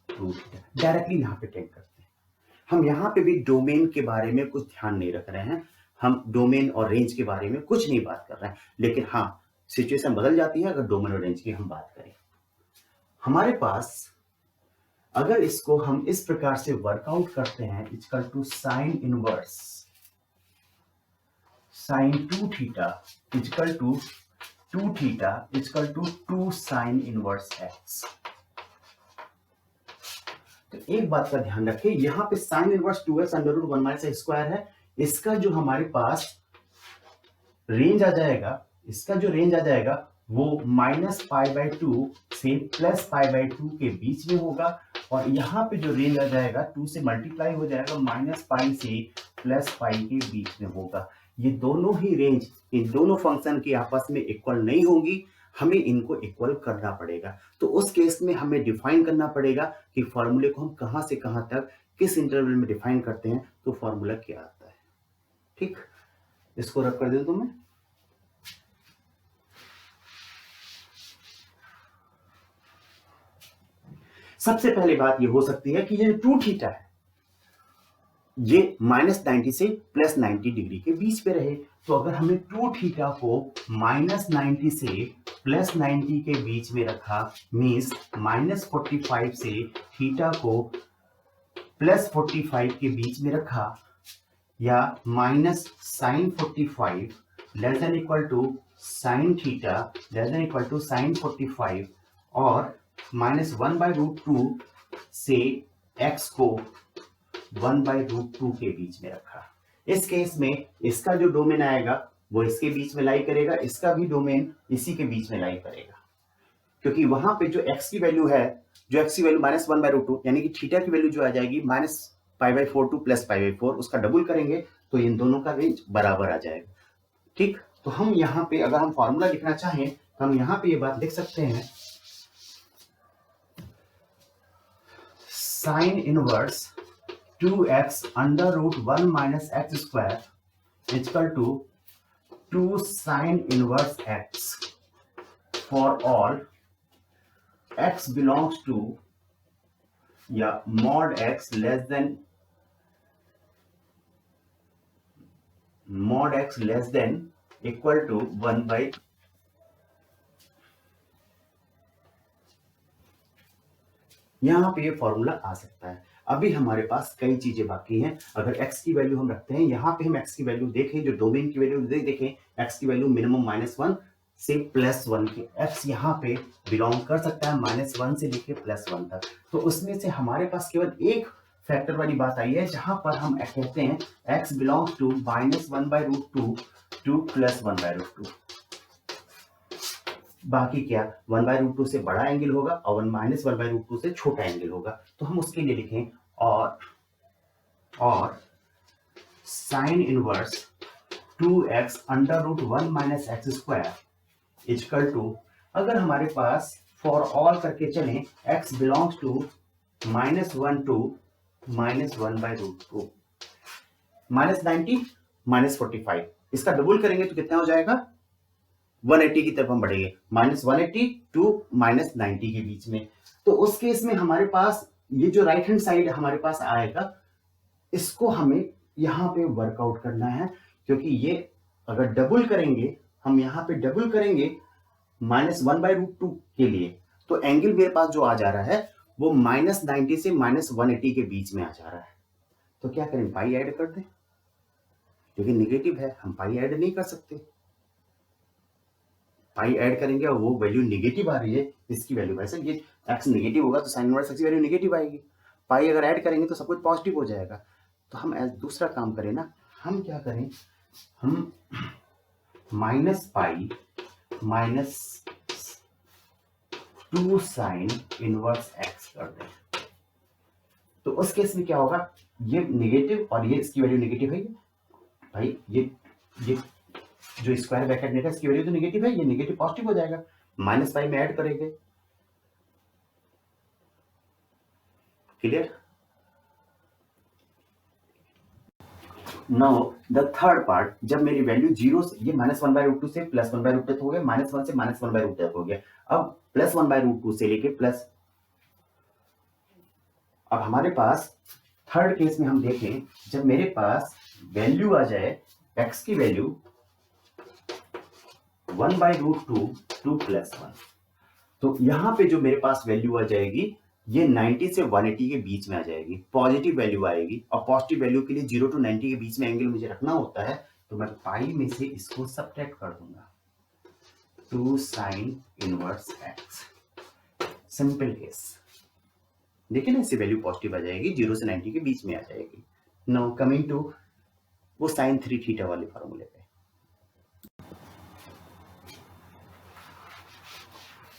2 theta, directly यहाँ पे टेंड करते हैं। हम यहाँ पे भी डोमेन के बारे में कुछ ध्यान नहीं रख रहे हैं, हम डोमेन और रेंज के बारे में कुछ नहीं बात कर रहे हैं, लेकिन हाँ सिचुएशन बदल जाती है अगर डोमेन और रेंज की हम बात करें। हमारे पास अगर इसको हम इस प्रकार से वर्कआउट करते हैं, equal to sine inverse sine 2 theta equal to 2 theta equal to 2 sine inverse x. तो एक बात का ध्यान रखें, यहां पे sine inverse 2x under root 1 minus x square है, इसका जो हमारे पास रेंज आ जाएगा, इसका जो रेंज आ जाएगा वो -π/2 से +π/2 के बीच में होगा, और यहाँ पे जो रेंज आ जाएगा 2 से मल्टीप्लाई हो जाएगा -π से +π के बीच में होगा। ये दोनों ही रेंज इन दोनों फंक्शन की आपस में इक्वल नहीं होगी। हमें इनको इक्वल करना पड़ेगा। तो उस केस में हमें डिफाइन करना पड़ेगा कि फॉर्मूले को हम कहां से कहां तक किस इंटरवल में डिफाइन करते हैं, तो फॉर्मूला क्या आता है। ठीक, इसको रब कर दे तो मैं सबसे पहली बात ये हो सकती है कि ये टू थीटा है ये -90 से +90 डिग्री के बीच पे रहे। तो अगर हमें टू थीटा को -90 से +90 के बीच में रखा, मीन्स -45 से थीटा को +45 के बीच में रखा, या -sin45 less than equal to sin theta less than equal to sin45, और -1/√2 से x को 1/√2 के बीच में रखा। इस केस में इसका जो डोमेन आएगा वो इसके बीच में लाई करेगा, इसका भी डोमेन इसी के बीच में लाई करेगा, क्योंकि वहां पे जो x की वैल्यू है, जो x की वैल्यू -1/√2 यानी कि थीटा की वैल्यू जो आ जाएगी -π/4 टू +π/4, उसका डबल करेंगे तो इन दोनों का रेंज बराबर आ जाएगा। ठीक, तो हम यहाँ पे अगर हम फॉर्मूला लिखना चाहें तो हम यहाँ पे ये बात लिख सकते हैं, sine inverse 2x √1 - x² equal to 2 sin inverse x for all x belongs to या mod x less than equal to 1/, यहां पे ये फॉर्मूला आ सकता है। अभी हमारे पास कई चीजें बाकी हैं। अगर x की वैल्यू हम रखते हैं, यहाँ पे हम x की वैल्यू देखें, जो डोमेन की वैल्यू देखें, x की वैल्यू मिनिमम -1 से +1 के, x यहाँ पे बिलोंग कर सकता है -1 से लेके +1 तक। तो उसमें से हमारे पास केवल एक फैक्टर वाली बात आई है जहां पर हम कहते हैं x बिलोंग्स टू -1/√2 टू +1/√2। बाकी क्या 1/√2 से बड़ा एंगल होगा और -1/√2 से छोटा एंगल होगा। तो हम उसके लिए लिखें और sign inverse 2x √1 - x² equal to, अगर हमारे पास फॉर ऑल करके चलें, x बिलोंग्स टू -1 टू -1/√2, -90 -45, इसका डबल करेंगे तो कितना हो जाएगा, 180 की तरफ हम बढ़ेंगे, -180 टू -90 के बीच में। तो उस केस में हमारे पास ये जो राइट हैंड साइड हमारे पास आएगा, इसको हमें यहां पे वर्कआउट करना है, क्योंकि ये अगर डबल करेंगे, हम यहां पे डबल करेंगे -1/√2 के लिए, तो एंगल मेरे पास जो आ जा रहा है वो -90 से -180 के बीच में आ जा रहा है। तो क्या करें, पाई ऐड कर दें, क्योंकि नेगेटिव है, हम पाई ऐड नहीं कर सकते। पाई ऐड करेंगे और वो वैल्यू नेगेटिव आ रही है, इसकी वैल्यू, वैसे ये x नेगेटिव होगा तो साइन इनवर्स x की वैल्यू नेगेटिव आएगी। पाई अगर ऐड करेंगे तो सब कुछ पॉजिटिव हो जाएगा। तो हम दूसरा काम करें ना, हम क्या करें, हम -π -2 साइन इनवर्स x कर दें। तो उस केस में क्या होगा, ये नेगेटिव और ये इसकी वैल्यू नेगेटिव है, भाई ये जो स्क्वायर ब्रैकेट में था इसकी वैल्यू तो नेगेटिव है, ये नेगेटिव पॉजिटिव हो जाएगा, -π में ऐड करेंगे। Clear? Now the third part, जब मेरी वैल्यू 0 से, ये -1/√2 से +1/√2 तक हो गया, -1 से -1/√2 तक हो गया, अब +1/√2 से लेके प्लस, अब हमारे पास थर्ड केस में हम देखें, जब मेरे पास वैल्यू आ जाए x की वैल्यू 1/√2 टू +1, तो यहां पे जो मेरे पास वैल्यू आ जाएगी ये 90 से 180 के बीच में आ जाएगी, पॉजिटिव वैल्यू आएगी। और पॉजिटिव वैल्यू के लिए 0 to 90 के बीच में एंगल मुझे रखना होता है, तो मैं पाई में से इसको सब्ट्रैक्ट कर दूंगा, 2 sine inverse x। Simple case, देखिए ना, इससे वैल्यू पॉजिटिव आ जाएगी, 0 से 90 के बीच में आ जाएगी। नाउ कमिंग टू वो साइन 3 थीटा वाले फॉर्मूले पे,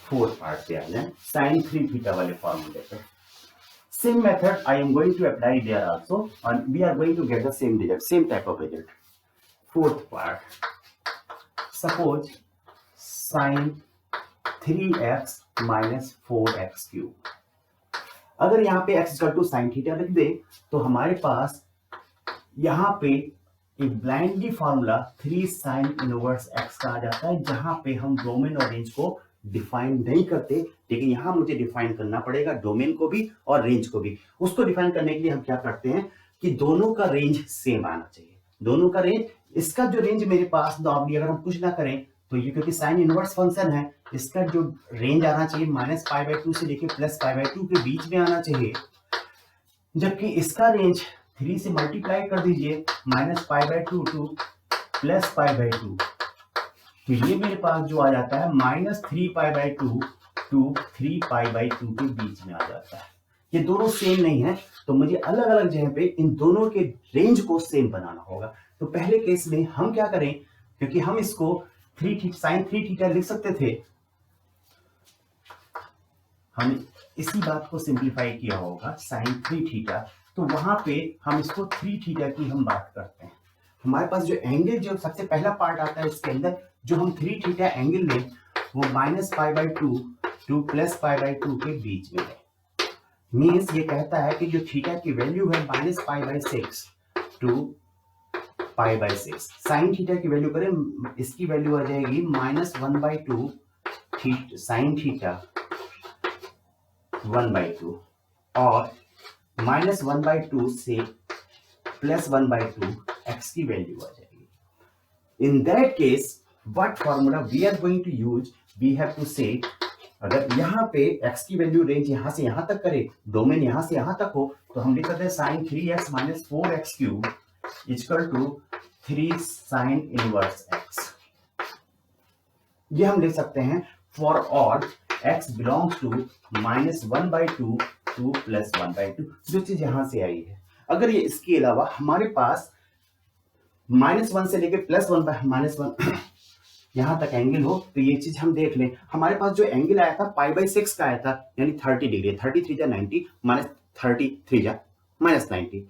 फोर्थ पार्ट पे आ जाए, साइन 3 थीटा वाले फॉर्मूले पे। Same method I am going to apply there also, and we are going to get the same result, same type of result. Fourth part, suppose sine 3x minus 4x cube. अगर यहाँ पे x equal to sine theta लिख दे तो हमारे पास यहाँ पे एक blindly formula 3 sine inverse x का आ जाता है, जहां पे हम डोमेन और रेंज को डिफाइन नहीं करते, लेकिन यहां मुझे डिफाइन करना पड़ेगा डोमेन को भी और रेंज को भी। उसको डिफाइन करने के लिए हम क्या करते हैं कि दोनों का रेंज सेम आना चाहिए, दोनों का रेंज। इसका जो रेंज मेरे पास नॉर्मली अगर हम कुछ ना करें तो ये क्योंकि साइन इनवर्स फंक्शन है, इसका जो रेंज आना चाहिए -π/2 से लेके +π/2 के बीच में आना चाहिए, जबकि इसका रेंज 3 से मल्टीप्लाई कर दीजिए -π/2 टू +π/2, तो ये मेरे पास जो आ जाता है -3π/2 टू 3π/2 के बीच में आ जाता है। ये दोनों सेम नहीं है, तो मुझे अलग अलग जगह पे इन दोनों के रेंज को सेम बनाना होगा। तो पहले केस में हम क्या करें, क्योंकि हम इसको sin 3 थीटा लिख सकते थे, हम इसी बात को सिंप्लीफाई किया होगा sin 3 थीटा, तो वहां पे हम इसको 3 थीटा की हम बात करते हैं। हमारे पास जो एंगल जो सबसे पहला पार्ट आता है इसके अंदर, जो हम 3 थीटा एंगल लें वो -π/2 टू +π/2 के बीच में है। मीन्स ये कहता है कि जो थीटा की वैल्यू है -π/6 टू π/6, साइन थीटा की वैल्यू करें, इसकी वैल्यू आ जाएगी -1/2 साइन थीटा 1/2 और -1/2 से +1/2 x की वैल्यू आ जाएगी। In that case what formula we are going to use, we have to say, अगर यहाँ पे x की वैल्यू रेंज यहाँ से यहाँ तक करे, डोमेन यहाँ से यहाँ तक हो, तो हम लिख सकते हैं sin 3x minus 4x cube equal to 3 sine inverse x। ये हम लिख सकते हैं for all x belongs to -1/2 to +1/2, जो चीज यहां से आई है। अगर ये इसके अलावा हमारे पास -1 से लेके +1 यहां तक एंगल हो, तो ये चीज हम देख लें। हमारे पास जो एंगल आया था π/6 का आया था, यानी 30 डिग्री, 33 जा 90 -33 जा -90।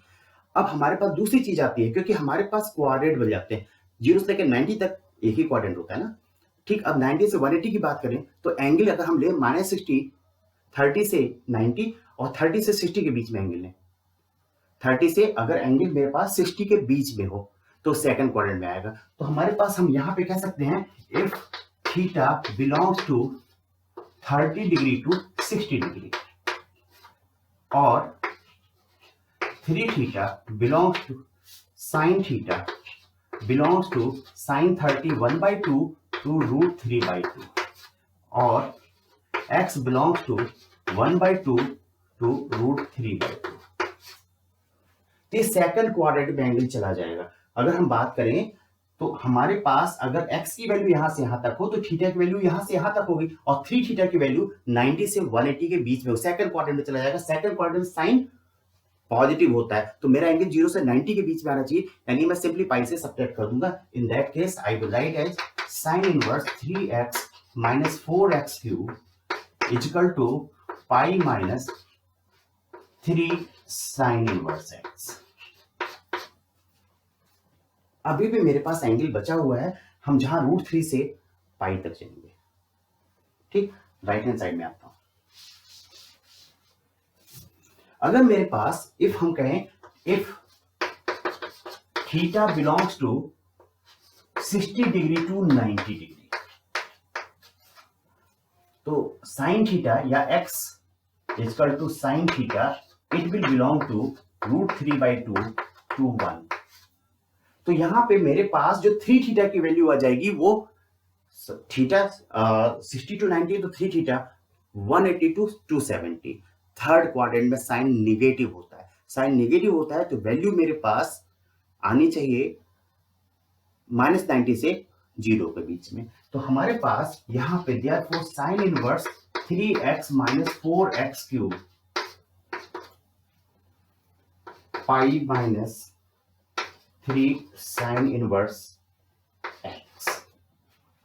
अब हमारे पास दूसरी चीज आती है, क्योंकि हमारे पास क्वाड्रेंट बन जाते हैं, 0 से लेकर 90 तक एक ही क्वाड्रेंट होता है ना। ठीक, अब 90 से 180 की बात करें तो एंगल अगर हम ले -60, 30 से 90 और 30 से 60 के बीच में एंगल लें, 30 से अगर एंगल मेरे पास 60 के बीच में हो तो सेकंड क्वाड्रेंट में आएगा। तो हमारे पास हम यहां पे कह सकते हैं if theta belongs to 30 degree to 60 degree और 3 theta belongs to sine theta belongs to sine 30 1/2 to √3/2 और x बिलोंग्स टू 1/2 टू √3/2, तो सेकंड क्वाड्रेंट में एंगल चला जाएगा। अगर हम बात करें तो हमारे पास अगर x की वैल्यू यहां से यहां तक हो तो थीटा की वैल्यू यहां से यहां तक होगी, और 3 थीटा की वैल्यू 90 से 180 के बीच में हो, सेकंड क्वाड्रेंट में चला जाएगा। सेकंड क्वाड्रेंट साइन पॉजिटिव होता है, तो मेरा एंगल 0 से 90 के बीच में आना चाहिए, यानी मैं सिंपली पाई से सब्ट्रैक्ट कर दूंगा। In that case I will write as sine inverse 3x minus 4x cube equal to pi minus 3 sine inverse x। अभी भी मेरे पास एंगल बचा हुआ है, हम जहां √3 से पाई तक चलेंगे। ठीक, राइट हैंड साइड में आता हूं। अगर मेरे पास इफ हम कहें if theta belongs to 60 degree to 90 degree, तो साइन थीटा या x equal to sine theta it will belong to √3/2 to 1। तो यहां पे मेरे पास जो 3 थीटा की वैल्यू आ जाएगी वो थीटा 60 टू 90, तो 3 थीटा 180 टू 270। थर्ड क्वाड्रेंट में साइन निगेटिव होता है, साइन निगेटिव होता है तो वैल्यू मेरे पास आनी चाहिए -90 से 0 के बीच में। तो हमारे पास यहां पे therefore sign inverse 3x minus 4x cube पाई माइनस 3 साइन इनवर्स x,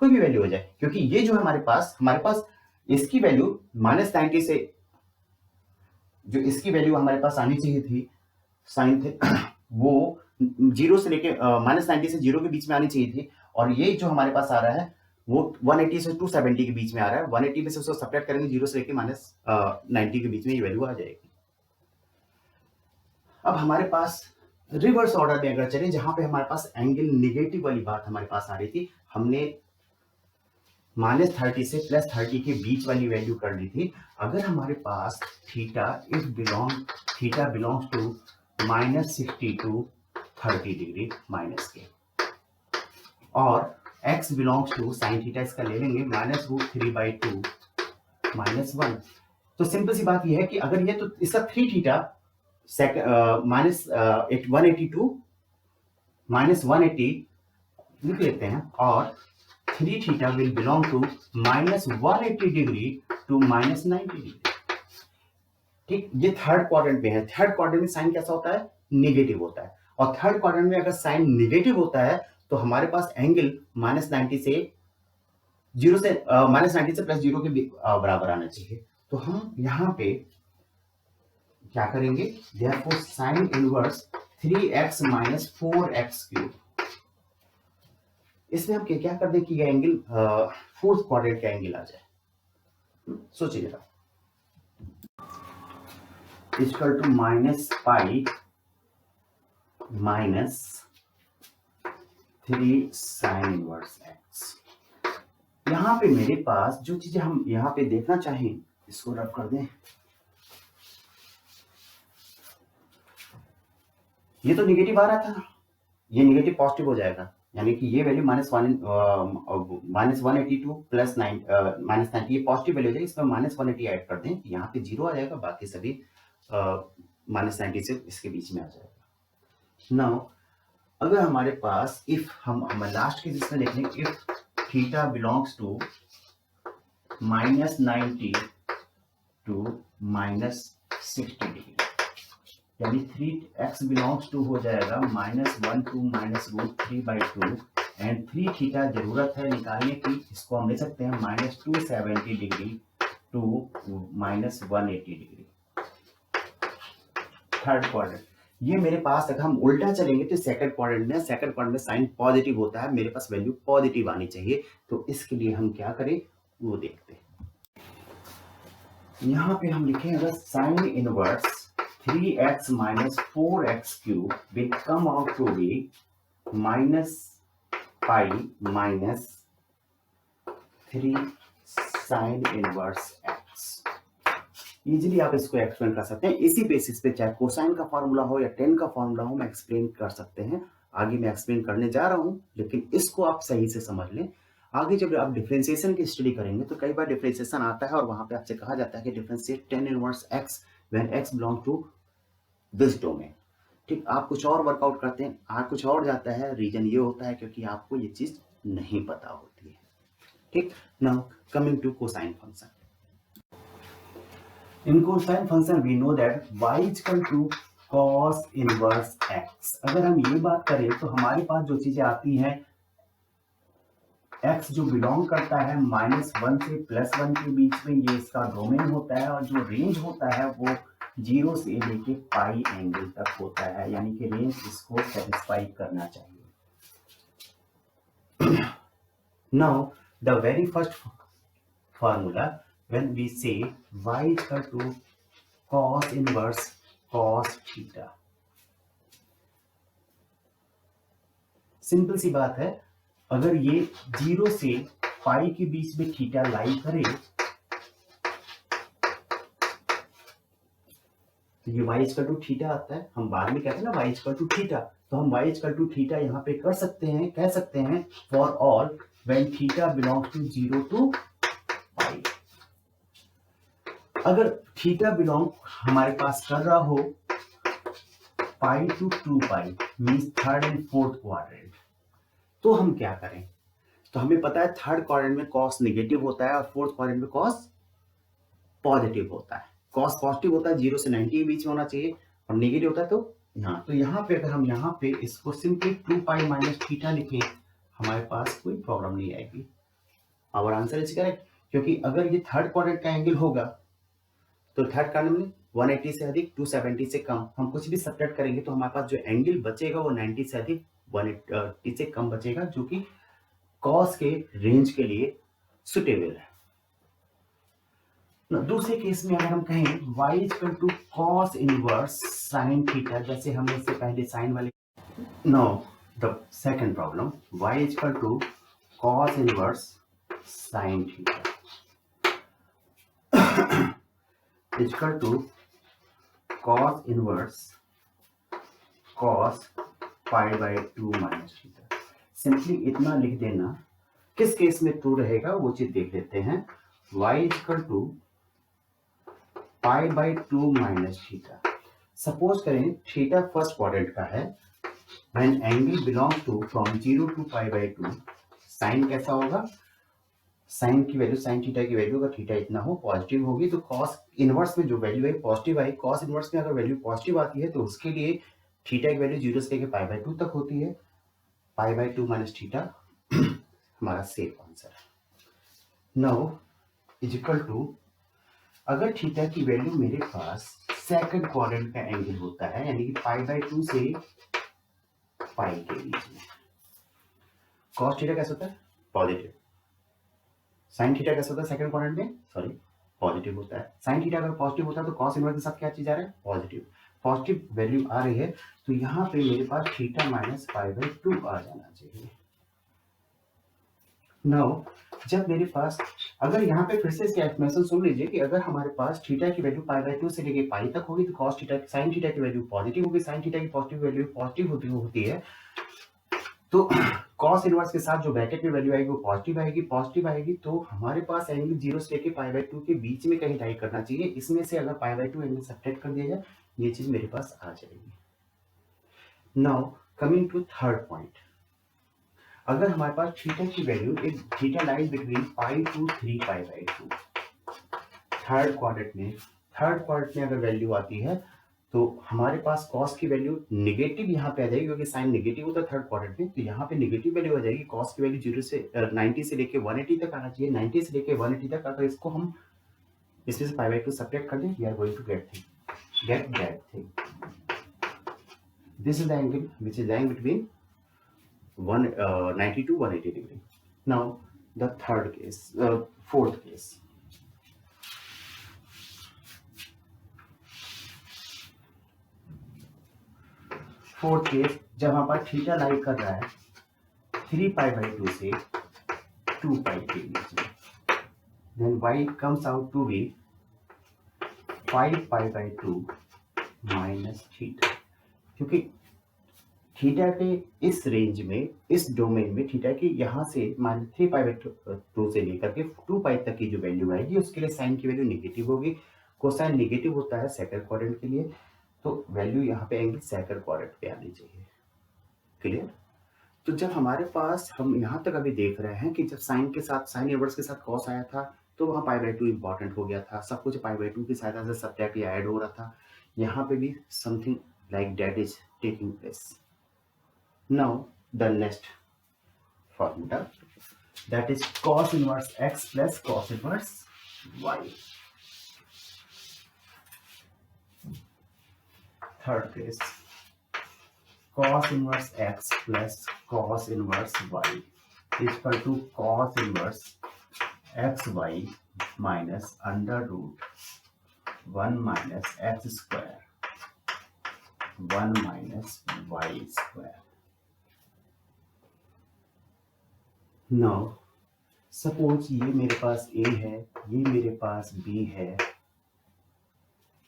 कोई भी वैल्यू हो जाए, क्योंकि ये जो हमारे पास इसकी वैल्यू -90 से, जो इसकी वैल्यू हमारे पास आनी चाहिए थी साइन थे वो 0 से लेके -90 से 0 के बीच में आनी चाहिए थी, और ये जो हमारे पास आ रहा है वो 180 से 270 के बीच में आ रहा है, 180 में से उसको सब्ट्रैक्ट करेंगे 0 से लेके -90 के बीच में ये वैल्यू आ जाएगी। अब हमारे पास रिवर्स ऑर्डर में अगर चले, जहां पे हमारे पास एंगल निगेटिव वाली बात हमारे पास आ रही थी, हमने -30 से +30 के बीच वाली वैल्यू कर ली थी। अगर हमारे पास theta belongs to -60 to 30 degree minus के, और x belongs to sine theta, इसका ले लेंगे -√3/2 -1। तो सिंपल सी बात यह है कि अगर ये, तो इसका 3 थीटा -182 -180 लिख लेते हैं, और 3 theta will belong to -180 degree to -90 degree. ठीक, ये थर्ड क्वाड्रेंट में है। थर्ड क्वाड्रेंट में साइन कैसा होता है? नेगेटिव होता है। और थर्ड क्वाड्रेंट में अगर साइन नेगेटिव होता है तो हमारे पास एंगल -90 से +0 के बराबर आना चाहिए। तो हम यहाँ पे क्या करेंगे? therefore sin inverse 3x - 4x³। इसमें हम क्या कर दें कि ये एंगल फोर्थ क्वाड्रेंट का एंगल आ जाए। सोचिए जरा, equal to -π -3 sin inverse x। यहां पे मेरे पास जो चीजें हम यहां पे देखना चाहें, इसको रब कर दें। ये तो निगेटिव आ रहा था, ये निगेटिव पॉजिटिव हो जाएगा, यानी कि ये वैल्यू -182 प्लस -90 ये पॉजिटिव वैल्यू हो जाएगी। इसमें -180 ऐड कर दें, यहाँ पे 0 आ जाएगा, बाकी सभी -90 से इसके बीच में आ जाएगा। नाउ अगर हमारे पास इफ हम लास्ट के जिसमें देख लें, if theta belongs to -90 to -60 degree, यानी 3x बिलोंग्स टू हो जाएगा -1 टू -√3/2, एंड 3 थीटा जरूरत है निकालने की, इसको हम ले सकते हैं -270 degree to -180 degree. Third quadrant, ये मेरे पास अगर हम उल्टा चलेंगे तो सेकंड क्वाड्रेंट में साइन पॉजिटिव होता है, मेरे पास वैल्यू पॉजिटिव आनी चाहिए। तो इसके लिए हम क्या करें वो देखते हैं। यहाँ पे हम लिखें, अगर sign inverse 3x - 4x³ will come out to be -π -3 sin inverse x। Easily आप इसको एक्सप्लेन कर सकते हैं। इसी बेसिस पे चाहे कोसाइन का फॉर्मूला हो या टेन का फॉर्मूला हो, मैं एक्सप्लेन कर सकते हैं। आगे मैं एक्सप्लेन करने जा रहा हूं, लेकिन इसको आप सही से समझ लें। आगे जब आप डिफरेंशिएशन की स्टडी करेंगे तो कई बार डिफरेंशिएशन आता है और वहां पे आपसे कहा जाता है कि differentiate tan inverse x when x belong to this domain. ठीक, आप कुछ और वर्कआउट करते हैं, आप कुछ और जाता है। रीजन ये होता है क्योंकि आपको ये चीज नहीं पता होती है। ठीक, now coming to cosine function. In cosine function we know that y is equal to cos inverse x। अगर हम ये बात करें तो हमारे पास जो चीजें आती हैं, x जो बिलोंग करता है -1 से +1 के बीच में, ये इसका डोमेन होता है, और जो रेंज होता है वो 0 से लेके पाई एंगल तक होता है, यानी कि रेंज इसको सेटिस्फाई करना चाहिए। Now the very first formula when we say y is equal to cos inverse cos theta। Simple सी बात है, अगर ये 0 से पाई के बीच में थीटा लाई करे तो ये y is equal to theta आता है। हम बाद में कहते हैं ना y is equal to theta, तो हम y is equal to theta यहाँ पे कह सकते हैं for all when theta belongs to 0 to pi. अगर थीटा बिलोंग हमारे पास कर रहा हो pi to 2π, means third and fourth quadrant, तो हम क्या करें? तो हमें पता है थर्ड क्वाड्रेंट में कॉस नेगेटिव होता है और फोर्थ क्वाड्रेंट में कॉस पॉजिटिव होता है। कॉस पॉजिटिव होता है 0 से 90 के बीच में होना चाहिए, और नेगेटिव होता है तो यहाँ। तो यहाँ पे अगर हम यहाँ पे इसको सिंपली 2π - थीटा लिखें, हमारे पास कोई प्रॉब्लम नहीं आएगी। आवर आंसर इज करेक्ट, क्योंकि अगर ये थर्ड क्वाड्रेंट का एंगल होगा तो थर्ड क्वाड्रेंट में 180 से अधिक 270 से कम, हम कुछ भी सब्ट्रैक्ट करेंगे तो हमारे पास जो एंगल बचेगा वो 90 से अधिक 180 से कम बचेगा, जो कि कॉस के रेंज के लिए सुटेबल है। दूसरे केस में अगर हम कहें y equal to cos inverse sine theta, जैसे हमने इससे पहले साइन वाले, no the second problem, y equal to cos inverse sine theta equal to cos inverse cos pi by 2 minus theta. Simply इतना लिख देना। किस केस में ट्रू रहेगा वो चीज देख लेते हैं। y equal to pi by 2 minus theta. Suppose करें थीटा फर्स्ट क्वाड्रेंट का है, when angle belong to from 0 to pi by 2, sine कैसा होगा, साइन की वैल्यू, साइन थीटा की वैल्यू अगर थीटा इतना हो पॉजिटिव होगी तो कॉस इनवर्स में जो वैल्यू है पॉजिटिव आई, कॉस इनवर्स में अगर वैल्यू पॉजिटिव आती है तो उसके लिए थीटा की वैल्यू 0 से लेकर पाई बाई 2 तक होती है। पाई बाई 2 माइनस थीटा हमारा सेफ आंसर है। नाउ इज इक्वल टू, अगर थीटा की वैल्यू मेरे पास सेकंड क्वाड्रेंट का एंगल होता है, यानी कि पाई बाई 2 से पाई के बीच में, कॉस थीटा कैसा होता है, पॉजिटिव। साइन थीटा कैसा होता है सेकंड क्वाड्रेंट में, सॉरी पॉजिटिव होता है। साइन थीटा अगर पॉजिटिव होता है तो कॉस इनवर्स के साथ क्या चीज आ रहा है, पॉजिटिव। पॉजिटिव वैल्यू आ रही है तो यहाँ पे मेरे पास थीटा माइनस पाई बाई 2 आ जाना चाहिए। नाउ जब मेरे पास, अगर यहाँ पे फिर से इसका एक्सप्लेनेशन सुन लीजिए कि अगर हमारे पास थीटा की वैल्यू पाई बाई 2 से लेके पाई तक होगी तो कॉस थीटा, साइन थीटा की वैल्यू पॉजिटिव होगी, साइन थीटा की पॉजिटिव वैल्यू पॉजिटिव होती है तो कॉस इनवर्स के साथ जो ब्रैकेट में वैल्यू आएगी वो पॉजिटिव आएगी तो हमारे पास एंगल 0 से लेके पाई बाई 2 के बीच में कहीं लाई करना चाहिए। इसमें से अगर पाई बाई 2 एंगल सब्ट्रैक्ट कर दिया जाए ये चीज मेरे पास आ जाएगी। Now coming to third point, अगर हमारे पास थीटा की वैल्यू, एक theta lies between pi to 3 pi by 2, third quadrant में अगर वैल्यू आती है तो हमारे पास कॉस की वैल्यू निगेटिव यहाँ पे आ जाएगी, क्योंकि साइन निगेटिव होता है थर्ड क्वाड्रेंट में, तो यहाँ पे निगेटिव वैल्यू आ जाएगी। कॉस की वैल्यू 0 से 90 से लेके 180 तक आना चाहिए, 90 से लेके 180 तक। अगर इसको हम इसमें से पाई बाई 2 सब्ट्रैक्ट कर दें, we are going to get that thing. This is the angle which is lying between 90 to 180 degree. Now the fourth case. जब हमारे पास थीटा लाई कर रहा है 3 पाई बाई 2 से 2 पाई के बीच में, then y comes out to be 5 pi by 2 minus theta, क्योंकि थीटा के इस रेंज में, इस डोमेन में थीटा की यहाँ से -3 पाई बाई 2 से लेकर के 2 पाई तक की जो वैल्यू आएगी उसके लिए साइन की वैल्यू नेगेटिव होगी। कोसाइन नेगेटिव होता है सेकंड क्वाड्रेंट के लिए, तो वैल्यू यहाँ पे एंगल सेकंड क्वाड्रेंट पे आनी चाहिए। क्लियर? तो जब हमारे पास, हम यहाँ तक अभी देख रहे हैं कि जब साइन के साथ, साइन इनवर्स के साथ कॉस आया था तो वहाँ पाई बाई 2 इंपॉर्टेंट हो गया था, सब कुछ पाई बाई 2 की सहायता से सब्ट्रैक्ट या ऐड हो रहा था। यहाँ पे भी something like that is taking place. Now the next formula, that is cos inverse x plus cos inverse y. Third case, cos inverse x plus cos inverse y is equal to cos inverse xy minus under root 1 minus x square 1 minus y square. Now suppose ये मेरे पास A है, ये मेरे पास B है,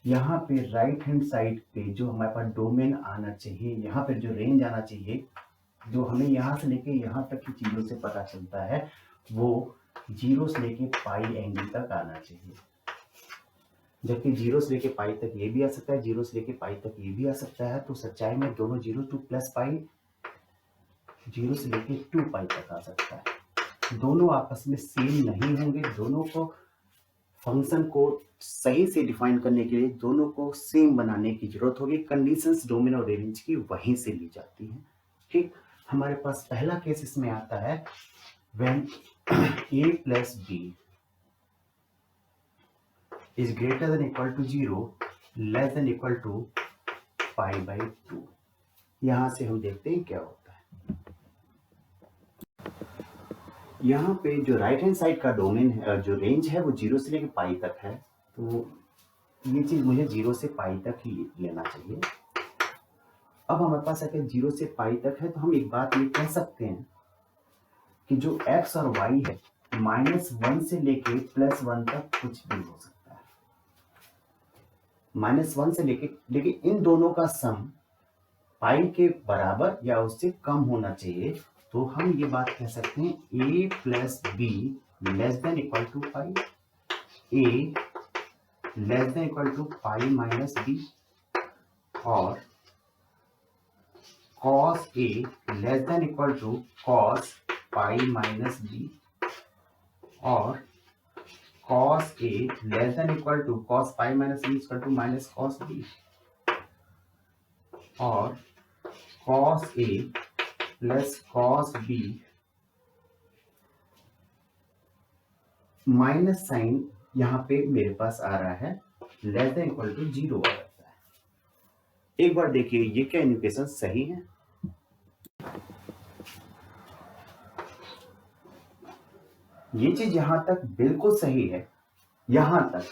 यहाँ पे right hand side पे जो हमारे पास डोमेन आना चाहिए, यहाँ पे जो रेंज आना चाहिए, जो हमें यहाँ से लेके यहाँ तक की चीज़ों से पता चलता है, वो 0 से लेके पाई एंगल तक आना चाहिए। जबकि 0 से लेके पाई तक ये भी आ सकता है, 0 से लेके पाई तक ये भी आ सकता है, तो सच्चाई में दोनों 0 टू प्लस पाई, 0 से लेके 2 पाई तक आ सकता है। दोनों आपस में सेम नहीं होंगे, दोनों को, फंक्शन को सही से डिफाइन करने के लिए दोनों को सेम बनाने की जरूरत होगी। कंडीशंस डोमेन और रेंज की वहीं से ली जाती हैं। ठीक, हमारे पास पहला केस इसमें आता है when a plus b is greater than equal to 0 less than equal to pi by 2। यहां से हम देखते हैं क्या होता है। यहाँ पे जो राइट हैंड साइड का डोमेन है, जो रेंज है वो 0 से लेकर पाई तक है, तो ये चीज मुझे 0 से पाई तक ही लेना चाहिए। अब हमारे पास अगर 0 से पाई तक है तो हम एक बात ये कह सकते हैं कि जो x और y है -1 से लेके +1 तक कुछ भी हो सकता है। -1 से लेके, लेकिन इन दोनों का सम पाई के बराबर या उससे कम होना चाहिए, तो हम ये बात कह सकते हैं a + b <= pi, a <= pi -b, और cos a <= cos pi -b, और cos a <= cos pi -b - cos b, और cos a plus cos b minus sine यहाँ पे मेरे पास आ रहा है <= 0 आ जाता है। एक बार देखिए ये क्या इक्वेशन सही है? ये चीज यहां तक बिल्कुल सही है, यहां तक।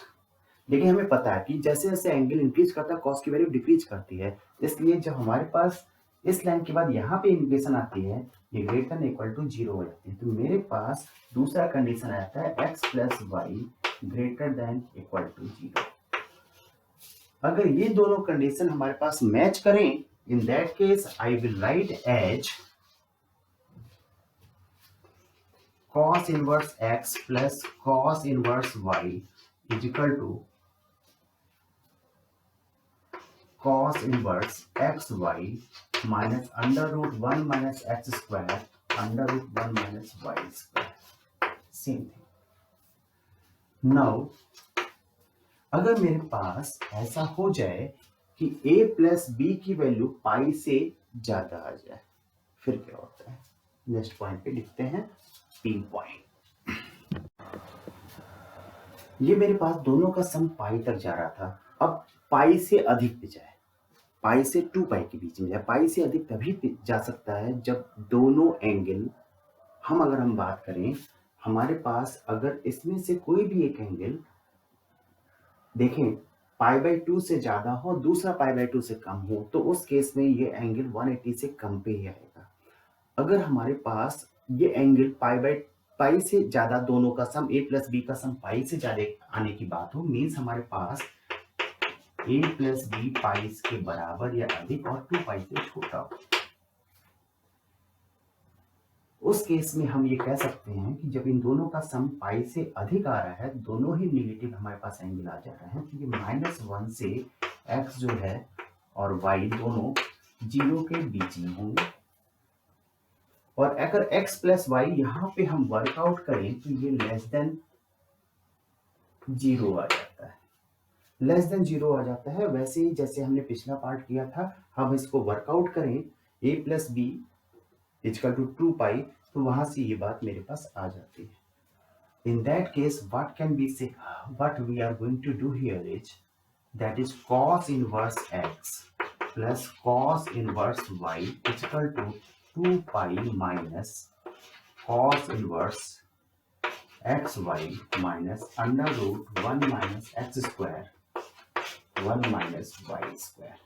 लेकिन हमें पता है कि जैसे जैसे एंगल इंक्रीज करता है कॉस की वैल्यू डिक्रीज करती है, इसलिए जब हमारे पास इस लाइन के बाद यहाँ पे इक्वेशन आती है, ये >= 0 हो जाती है, तो मेरे पास दूसरा कंडीशन आता है x + y > 0। अगर ये दोनों कंडीशन हमारे पास मैच करें, in that case I will write as cos inverse x plus cos inverse y is equal to cos inverse xy minus √1 minus x square √1 minus y square. Same thing. Now, अगर मेरे पास ऐसा हो जाए कि a plus b की value pi से ज्यादा आ जाए, फिर क्या होता है? नेक्स्ट पॉइंट पे लिखते हैं p पॉइंट। ये मेरे पास दोनों का सम पाई तक जा रहा था, अब पाई से अधिक पे जाए, पाई से 2 पाई के बीच में जाए। पाई से अधिक तभी जा सकता है जब दोनों एंगल, अगर हम बात करें, हमारे पास अगर इसमें से कोई भी एक एंगल देखें π/2 से ज्यादा हो, दूसरा π/2 से कम हो, तो उस केस में ये एंगल 180 से कम पे ही आएगा। अगर हमारे पास ये एंगल पाई से ज्यादा, दोनों का सम a प्लस b का सम पाई से ज्यादा आने की बात हो, मीन्स हमारे पास a प्लस b पाई के बराबर या अधिक और 2 पाई से छोटा हो, उस केस में हम ये कह सकते हैं कि जब इन दोनों का सम पाई से अधिक आ रहा है, दोनों ही नेगेटिव हमारे पास एंगल आ जा रहे हैं, तो ये -1 से x जो है और y दोनों 0 के बीच में होंगे। और अगर x प्लस y यहाँ पे हम वर्कआउट करें तो ये <0 आ जाता है, <0 आ जाता है। वैसे ही जैसे हमने पिछला पार्ट किया था, हम इसको वर्कआउट करें a प्लस b = 2 पाई, तो वहां से ये बात मेरे पास आ जाती है। In that case, what we are going to do here is, that is cos inverse x plus cos inverse y = 2 pi minus cos inverse xy minus √1 minus x square 1 minus y square.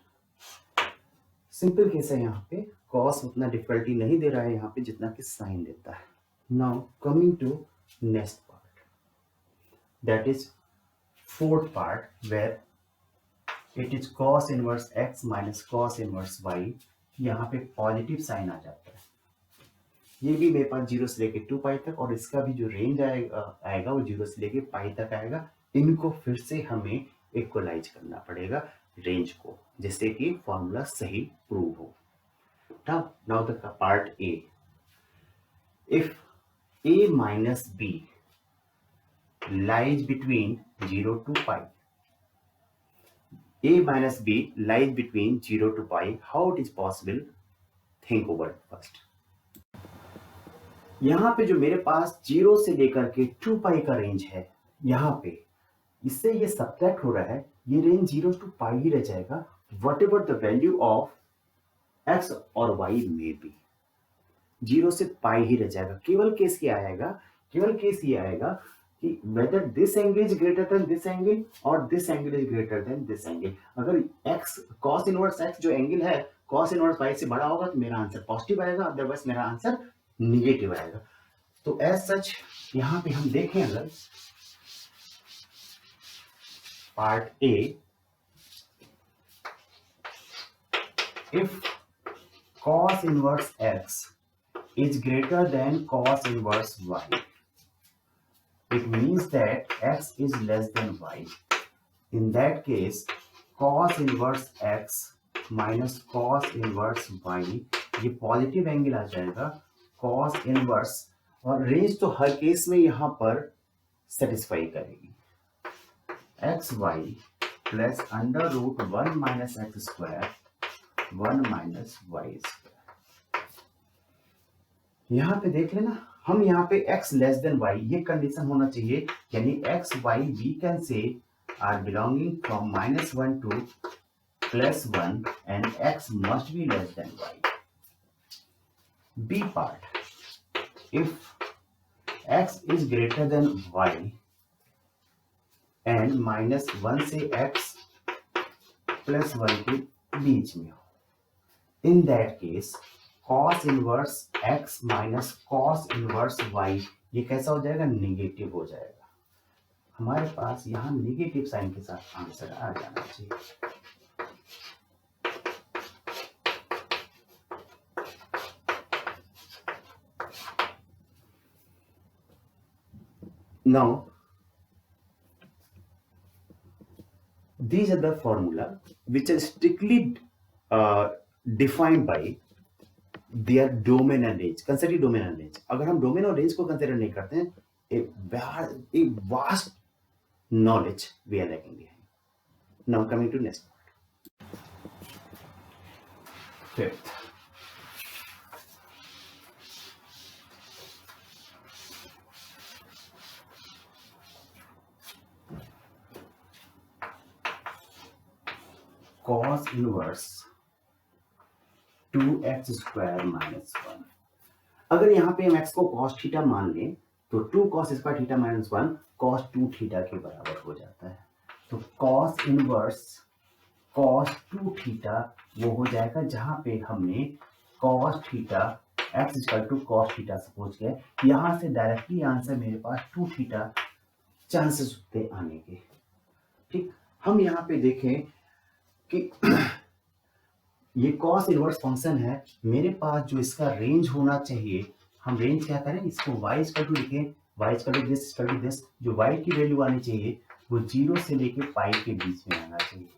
Simple case है, यहाँ पे cos उतना difficulty नहीं दे रहा है यहाँ पे जितना कि साइन देता है। Now coming to next part, that is fourth part, where it is cos inverse x minus cos inverse y। यहाँ पे पॉजिटिव साइन आ जाता है। ये भी मेरे पास 0 से लेके 2 पाई तक, और इसका भी जो रेंज आएगा वो 0 से लेके पाई तक आएगा। इनको फिर से हमें इक्वलाइज करना पड़ेगा रेंज को, जिससे कि फॉर्मूला सही प्रूव हो। Now the part A, if a minus b lies between 0 to pi, a minus b lies between 0 to pi, how it is possible? Think over it first. यहाँ पे जो मेरे पास 0 से लेकर के 2 पाई का रेंज है, यहाँ पे इससे ये सब्ट्रैक्ट हो रहा है, ये रेंज 0 to pi ही रह जाएगा, what ever the value of x और y में बी। जीरो से पाई ही रह जाएगा। केवल केस क्या आएगा, केवल केस ये आएगा कि whether this angle is greater than this angle और this angle is greater than this angle. अगर x cos इनवर्स x जो एंगल है cos इनवर्स y से बड़ा होगा तो मेरा आंसर पॉजिटिव आएगा, अदरवाइज मेरा आंसर निगेटिव आएगा। तो एज सच यहां पे हम देखें अगर part A, if cos inverse x is greater than cos inverse y, it means that x is less than y. In that case, cos inverse x minus cos inverse y, ये positive angle आ जाएगा cos inverse, और range तो हर case में यहां पर satisfy करेगी। X y plus under root 1 minus x square 1 minus y square. यहां पे देख लेना, हम यहाँ पे x लेस देन y ये कंडीशन होना चाहिए, यानी x y we can say are belonging from -1 to +1 and x must be less than y. B part, if x is greater than y and -1 से x +1 के बीच में हो, in that case cos inverse x minus cos inverse y ये कैसा हो जाएगा, negative हो जाएगा। हमारे पास यहाँ निगेटिव साइन के साथ आंसर आ जाना चाहिए। Now these are the formula which are strictly defined by their domain and range. Consider domain and range. अगर हम domain और range को consider नहीं करते हैं, a vast knowledge we are lacking behind. Now coming to next part. Fifth, cos inverse 2x square minus 1। अगर यहाँ पे हम x को cos थीटा मान लें तो 2 cos square theta minus 1 cos 2 theta के बराबर हो जाता है। तो cos इनवर्स cos 2 थीटा वो हो जाएगा जहां पे हमने cos theta x equal to cos theta suppose किया। यहां से डायरेक्टली आंसर मेरे पास 2 थीटा चांसेस होते आने के। ठीक, हम यहाँ पे देखें कि ये cos इनवर्स फंक्शन है, मेरे पास जो इसका रेंज होना चाहिए, हम रेंज क्या करें, इसको y इक्वल टू लिखें, y इक्वल टू दिस, जो y की वैल्यू आनी चाहिए वो 0 से लेके पाई के बीच में आना चाहिए।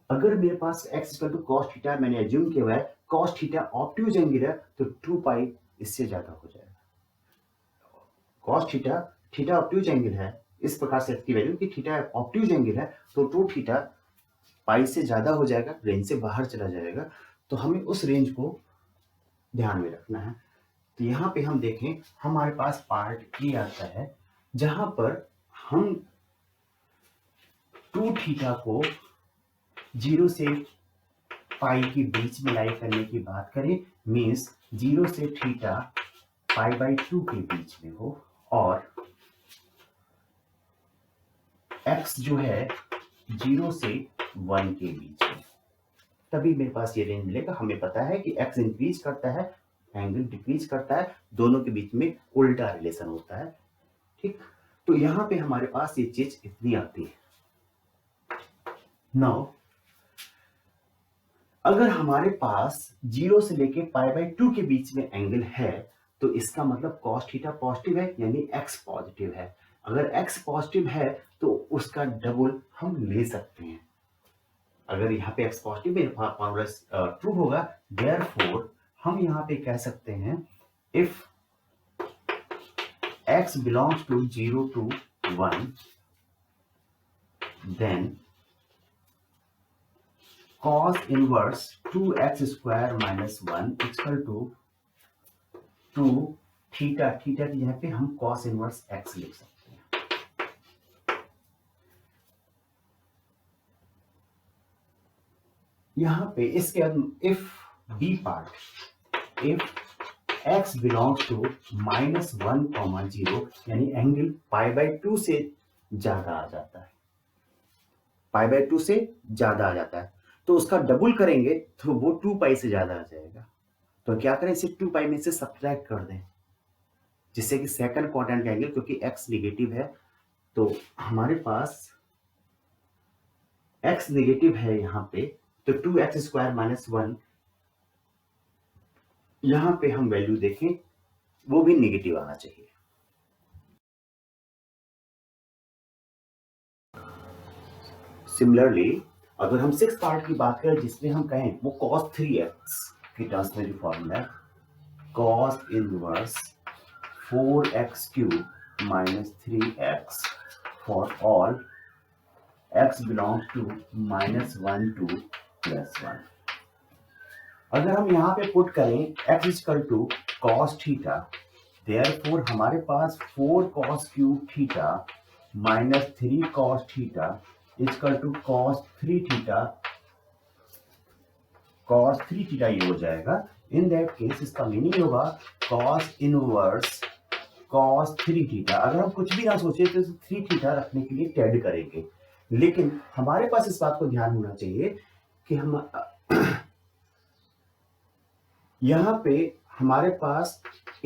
अगर मेरे पास x equal to cos theta मैंने एज्यूम किया हुआ है, cos थीटा ऑब्ट्यूज एंगल है तो 2 पाई इससे ज्यादा हो जाएगा। cos theta, theta obtuse angle है, इस प्रकार से इसकी वैल्यू कि थीटा ऑब्ट्यूज एंगल है तो 2 थीटा पाई से ज्यादा हो जाएगा, रेंज से बाहर चला जाएगा। तो हमें उस रेंज को ध्यान में रखना है। तो यहाँ पे हम देखें, हमारे पास पार्ट ए आता है जहां पर हम 2 थीटा को 0 से पाई के बीच में लाई करने की बात करें, मीन्स 0 से थीटा पाई बाई 2 के बीच में हो, और x जो है 0 से 1 के बीच में, तभी मेरे पास ये रेंज मिलेगा। हमें पता है कि x इंक्रीज करता है, एंगल डिक्रीज करता है, दोनों के बीच में उल्टा रिलेशन होता है। ठीक, तो यहां पे हमारे पास ये चीज इतनी आती है। नाउ अगर हमारे पास 0 से लेके पाई बाई 2 के बीच में एंगल है तो इसका मतलब cos थीटा पॉजिटिव है, यानी x पॉजिटिव है। अगर x पॉजिटिव है तो उसका डबल हम ले सकते हैं। अगर यहाँ पे x पॉजिटिव में फॉर्मूला ट्रू होगा, देयरफॉर हम यहाँ पे कह सकते हैं if x belongs to 0 to 1 then cos inverse 2x square minus 1 equal to 2 theta, theta की यहाँ पे हम cos इनवर्स x लिख सकते हैं। यहाँ पे इसके बाद if B part, if x belongs to -1, 0 यानी एंगल π/2 से ज्यादा आ जाता है, π/2 से ज्यादा आ जाता है, तो उसका डबल करेंगे तो वो 2π से ज्यादा आ जाएगा। तो क्या करें, इसे 2π में से सब्ट्रैक्ट कर दें, जिससे कि सेकंड क्वाड्रेंट का एंगल, क्योंकि x नेगेटिव है तो हमारे पास x नेगेटिव है यहाँ पे, तो 2x² - 1, यहाँ पे हम वैल्यू देखें वो भी नेगेटिव आना चाहिए। सिमिलरली अगर हम 6th पार्ट की बात करें जिसमें हम कहें वो cos 3x की टर्म्स में जो फॉर्मूला है, cos inverse 4x³ - 3x for all x belongs to -1 to +1। अगर हम यहाँ पे पुट करें x = cos थीटा, देयरफॉर हमारे पास 4 cos³ - 3 cos theta = cos 3 theta ये हो जाएगा। इन दैट केस इसका मीनिंग होगा cos इनवर्स cos 3 थीटा। अगर हम कुछ भी ना सोचे तो 3 थीटा रखने के लिए टेड करेंगे, लेकिन हमारे पास इस बात को ध्यान होना चाहिए कि हम यहाँ पे हमारे पास =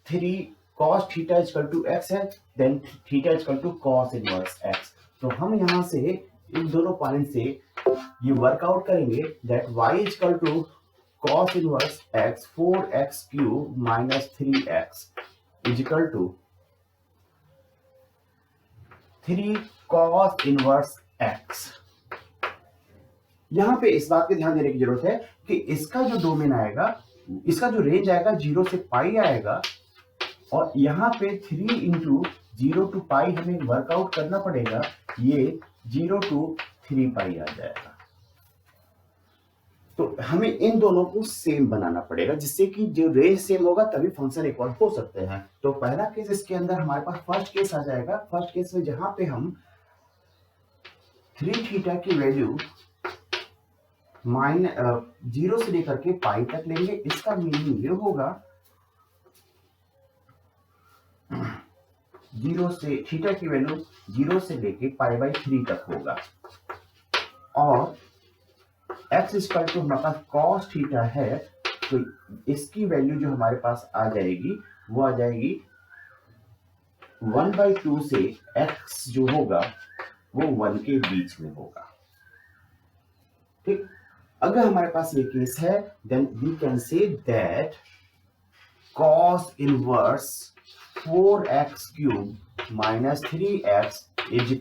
3 cos थीटा = x है, then theta = cos inverse x। तो हम यहाँ से इन दोनों पॉइंट से ये वर्कआउट करेंगे that y = cos inverse x 4x³ - 3x = 3 cos inverse x। यहाँ पे इस बात पे ध्यान देने की जरूरत है कि इसका जो डोमेन आएगा, इसका जो रेंज आएगा 0 से पाई आएगा, और यहाँ पे 3 × 0 to पाई हमें वर्कआउट करना पड़ेगा, ये 0 to 3 पाई आ जाएगा। तो हमें इन दोनों को सेम बनाना पड़ेगा, जिससे कि जो रेंज सेम होगा तभी फंक्शन इक्वल हो सकते हैं। तो पहला केस इसके अंदर हमारे पास फर्स्ट केस आ जाएगा। फर्स्ट केस में जहां पे हम 3 थीटा की वैल्यू 0 से लेकर के पाई तक लेंगे, इसका मीनिंग ये होगा 0 से थीटा की वैल्यू 0 से लेके π/3 तक होगा, और x = हमारे पास cos थीटा है, तो इसकी वैल्यू जो हमारे पास आ जाएगी वो आ जाएगी 1/2 से x जो होगा वो 1 के बीच में होगा। ठीक, अगर हमारे पास ये केस है then we can say that cos inverse 4x³ - 3x =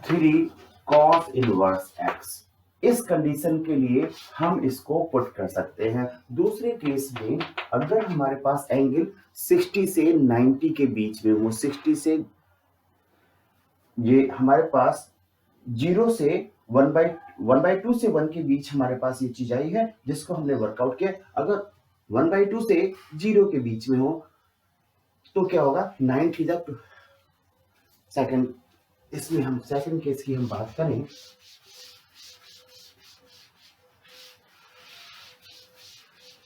3 cos inverse x। इस कंडीशन के लिए हम इसको पुट कर सकते हैं। दूसरे केस में अगर हमारे पास एंगल 60 से 90 के बीच में हो, 60 से ये हमारे पास 0 से 1/2 से 1 के बीच हमारे पास ये चीज आई है जिसको हमने वर्कआउट किया। अगर 1/2 से 0 के बीच में हो तो क्या होगा, 9 थीटा सेकंड। इसमें हम सेकंड केस की हम बात करें,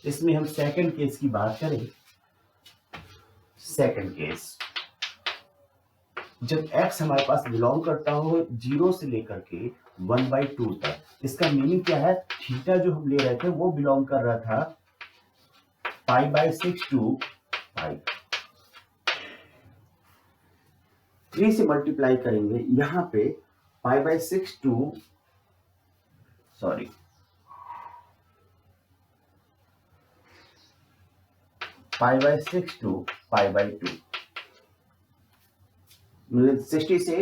इसमें हम सेकंड केस की बात करें। सेकंड केस जब x हमारे पास बिलोंग करता हो 0 से लेकर के 1/2 तक, इसका मीनिंग क्या है, थीटा जो हम ले रहे थे वो बिलोंग कर रहा था π/6 to पाई। 3 से मल्टीप्लाई करेंगे यहाँ पे π/6 to π/2 मतलब 60 से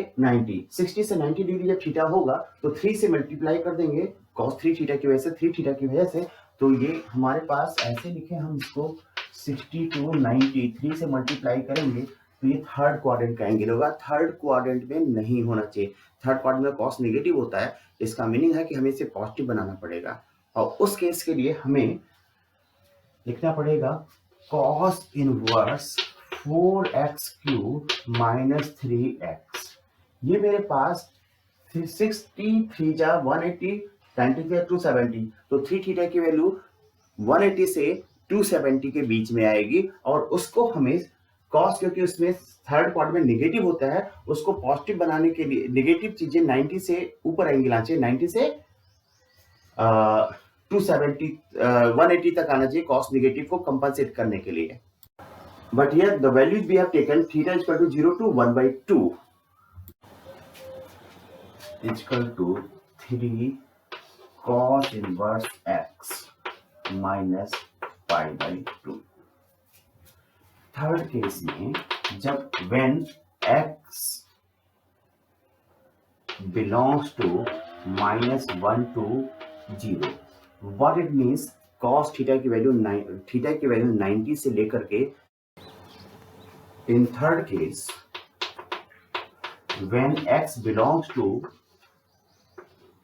90 डिग्री जब थीटा होगा तो 3 से मल्टीप्लाई कर देंगे cos 3 थीटा की वजह से, 3 थीटा की वजह से, तो ये हमारे पास ऐसे लिखे हम इसको 60 to 90, 3 से मल्टीप्लाई करेंगे तो ये थर्ड क्वाड्रेंट का एंगल होगा। थर्ड क्वाड्रेंट में नहीं होना चाहिए, थर्ड क्वाड्रेंट में cos नेगेटिव होता है, इसका मीनिंग है कि हमें इसे पॉजिटिव बनाना पड़ेगा, और उस केस के लिए हमें लिखना पड़ेगा cos इनवर्स 4x³ - 3x। ये मेरे पास 63 × 180 tan थीटा 270, तो 3 थीटा की वैल्यू 180 से 270 के बीच में आएगी, और उसको हमें कॉस, क्योंकि उसमें थर्ड क्वाड्रेंट में नेगेटिव होता है, उसको पॉजिटिव बनाने के लिए नेगेटिव चीजें 90 से ऊपर एंगल आना चाहिए, 90 से 270 180 तक आना चाहिए कॉस नेगेटिव को कंपनसेट करने के लिए. But here the values we have taken theta is equal to 0 to 1 by 2 is equal to 3 cos inverse x minus pi by 2. Third case में जब when x belongs to -1 to 0, what it means, cos theta की value 90 से लेकर के, in third case when x belongs to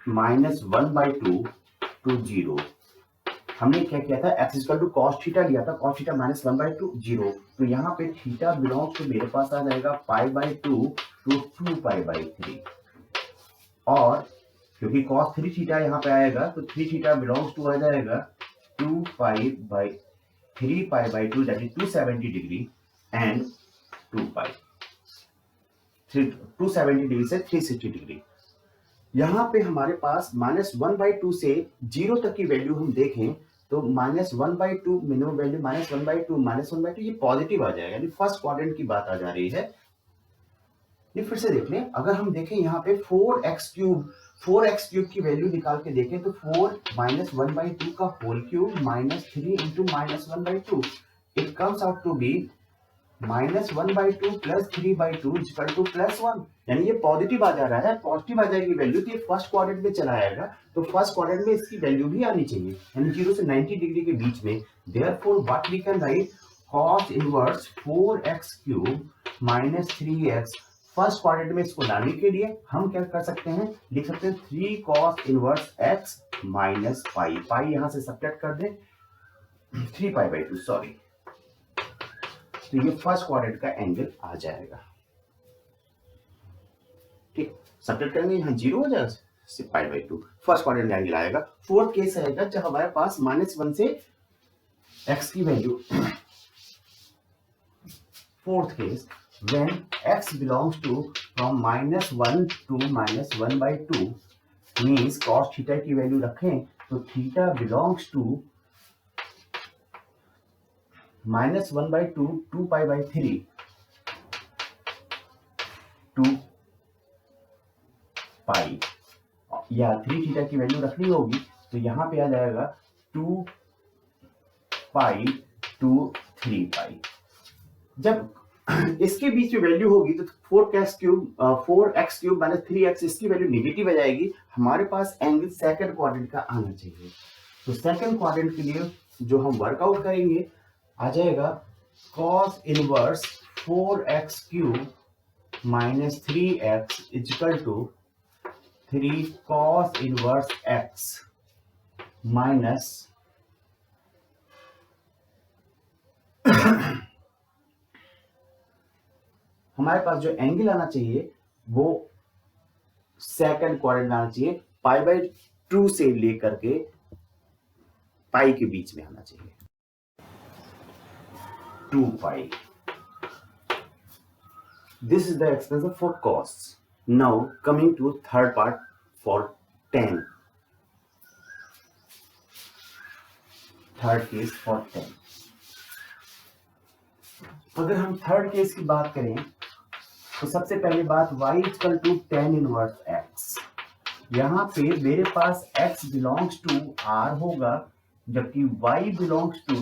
-1 by 2 to 0, हमने क्या किया था, x equal to cos theta लिया था, cos थीटा -1 by 2 0, तो यहाँ पे थीटा बिलोंग्स टू मेरे पास आ जाएगा pi by 2 to 2 pi by 3, और क्योंकि cos 3 थीटा यहाँ पे आएगा तो 3 थीटा बिलोंग्स टू आ जाएगा 2 pi by 3 pi by 2 that is 270 degree and 2 pi 270 degree से 360 डिग्री. यहाँ पे हमारे पास -1 by 2 से 0 तक की वैल्यू हम देखें तो -1 by 2 minimum value -1 by 2 -1 by 2 ये पॉजिटिव आ जाएगा, यानी फर्स्ट क्वाड्रेंट की बात आ जा रही है. ये फिर से देख लें, अगर हम देखें यहाँ पे 4x क्यूब की वैल्यू निकाल के देखें तो 4 -1 by 2 का whole cube -3 into -1 by 2, it comes out to be -1 by 2 plus 3 by 2 is equal to +1, यानी ये पॉजिटिव आ जा रहा है, पॉजिटिव आ जाएगी वैल्यू तो ये फर्स्ट क्वाड्रेंट में चला आएगा, तो फर्स्ट क्वाड्रेंट में इसकी वैल्यू भी आनी चाहिए, यानी 0 से 90 डिग्री के बीच में. Therefore what we can write, cos inverse 4x cube -3x, first quadrant में इसको लाने के लिए हम क्या कर सकते हैं, लिख सकते हैं 3 cos inverse x minus pi, pi यहां से सब्ट्रैक्ट कर दें 3 पाई बाई 2, सॉरी, तो ये फर्स्ट क्वाड्रेंट का एंगल आ जाएगा. ठीक, सब्ट्रैक्ट करेंगे यहाँ 0 हो जाएगा, सिर्फ पाई बाई 2 फर्स्ट क्वाड्रेंट का एंगल आएगा. फोर्थ केस रहेगा जब हमारे पास -1 से x की value, fourth case when x belongs to from -1 to -1 by 2 means cos theta की वैल्यू रखें तो theta belongs to -1 by 2 2 pi by 3 2 पाई, या 3 थीटा की वैल्यू रखनी होगी तो यहां पे आ जाएगा 2 पाई टू 3 पाई. जब इसके बीच में वैल्यू होगी तो 4x क्यूब माइनस 3x, इसकी वैल्यू नेगेटिव आ जाएगी, हमारे पास एंगल सेकंड क्वाड्रेंट का आना चाहिए. तो सेकंड क्वाड्रेंट के लिए जो हम वर्कआउट करेंगे आ जाएगा cos inverse 4x cube minus 3x equal to 3 cos inverse x minus हमारे पास जो एंगल आना चाहिए वो सेकंड क्वाड्रेंट में आना चाहिए, पाई बाई 2 से लेकर के पाई के बीच में आना चाहिए, 2 पाई. This is the expression for cos. Now coming to third part for tan. Third case for tan. अगर हम थर्ड केस की बात करें तो सबसे पहली बात y equal to tan inverse x, यहाँ पे मेरे पास x बिलोंग्स टू r होगा जबकि y belongs to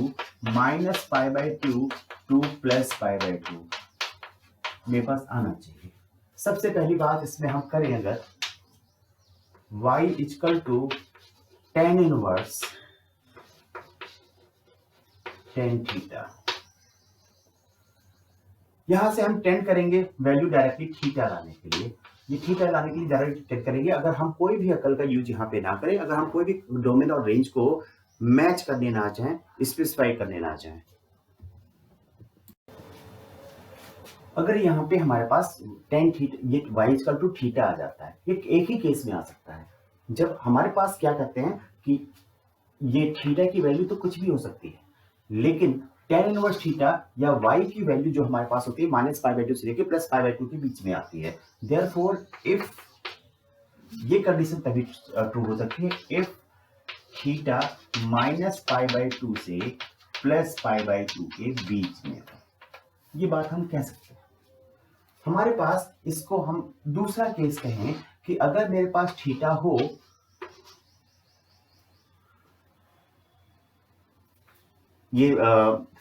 minus pi by 2 to plus pi by 2 मेरे पास आना चाहिए. सबसे पहली बात इसमें हम करें, अगर y equal to tan inverse tan theta, यहां से हम टेन करेंगे वैल्यू डायरेक्टली थीटा लाने के लिए, ये थीटा लाने के लिए डायरेक्टली टेन करेंगे. अगर हम कोई भी अकल का यूज यहाँ पे ना करें, अगर हम कोई भी डोमेन और रेंज को मैच करने ना चाहें, स्पेसिफाई करने ना चाहें, अगर यहाँ पे हमारे पास टेन थीटा, ये y इक्वल टू थीटा आ जाता है, ये एक ही केस में आ सकता है, जब हमारे पास क्या कहते हैं कि ये थीटा की वैल्यू तो कुछ भी हो सकती है, लेकिन tan इनवर्स थीटा या y की वैल्यू जो हमारे पास होती है -π/2 से लेके +π/2 के बीच में आती है। देयरफॉर इफ ये कंडीशन तभी ट्रू हो सकती है इफ थीटा -π/2 से +π/2 के बीच में है। ये बात हम कह सकते हैं। हमारे पास इसको हम दूसरा केस कहें कि अगर मेरे पास थीटा हो, ये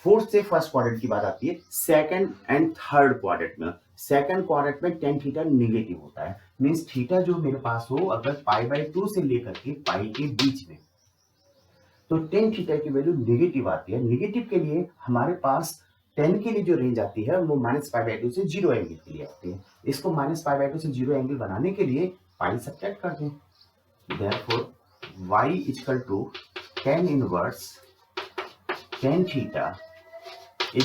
फोर्थ से फर्स्ट क्वाड्रेंट की बात आती है, सेकंड एंड थर्ड क्वाड्रेंट में। सेकंड क्वाड्रेंट में tan थीटा निगेटिव होता है, मींस थीटा जो मेरे पास हो अगर π/2 से लेकर के पाई के बीच में, तो tan थीटा की वैल्यू निगेटिव आती है। निगेटिव के लिए हमारे पास tan के लिए जो रेंज आती है वो -π/2 से 0 एंगल के लिए आती है। इसको -π/2 से 0 एंगल बनाने के लिए पाई सब्ट्रैक्ट कर दें। Therefore y = tan inverse tan theta =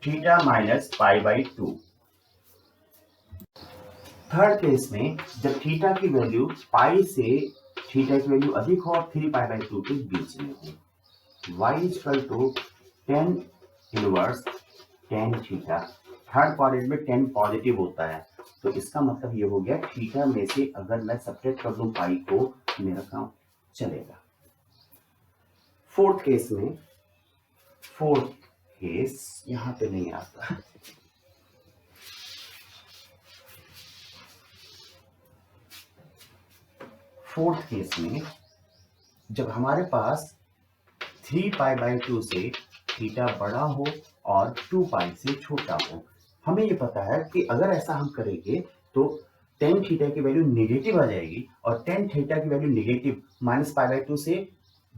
theta -π/2। Third case में जब थीटा की वैल्यू पाई से थीटा की वैल्यू अधिक हो और 3π/2 के बीच में हो, y = tan inverse tan theta. Third quadrant में tan पॉजिटिव होता है, तो इसका मतलब ये हो गया थीटा में से अगर मैं सब्ट्रैक्ट कर दूं पाई को, मेरा काम चलेगा। फोर्थ केस यहां पे नहीं आता। फोर्थ केस में जब हमारे पास 3π/2 से थीटा बड़ा हो और 2π से छोटा हो, हमें ये पता है कि अगर ऐसा हम करेंगे तो tan थीटा की वैल्यू निगेटिव आ जाएगी, और tan थीटा की वैल्यू निगेटिव -π/2 से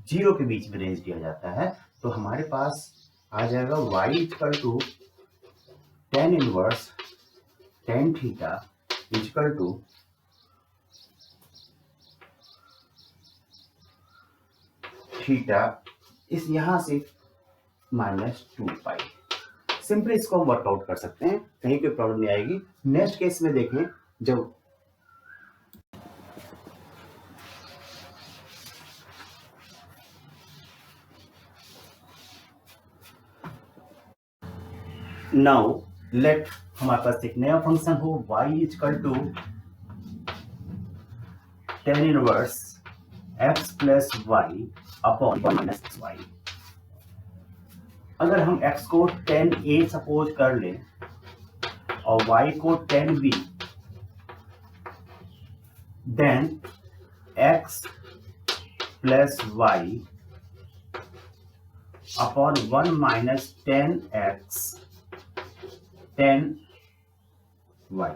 0 के बीच में रेंज दिया जाता है। तो हमारे पास आ जाएगा y = tan inverse tan theta = theta इस यहां से -2π। सिंपली इसको हम वर्कआउट कर सकते हैं, कहीं कोई प्रॉब्लम नहीं आएगी। नेक्स्ट केस में देखें, जब नाउ लेट हमारे पास एक नया फंक्शन हो y = tan inverse x + y upon -xy। अगर हम x को tan a सपोज कर लें और y को tan b, देन x + y upon 1 - tan x tan y।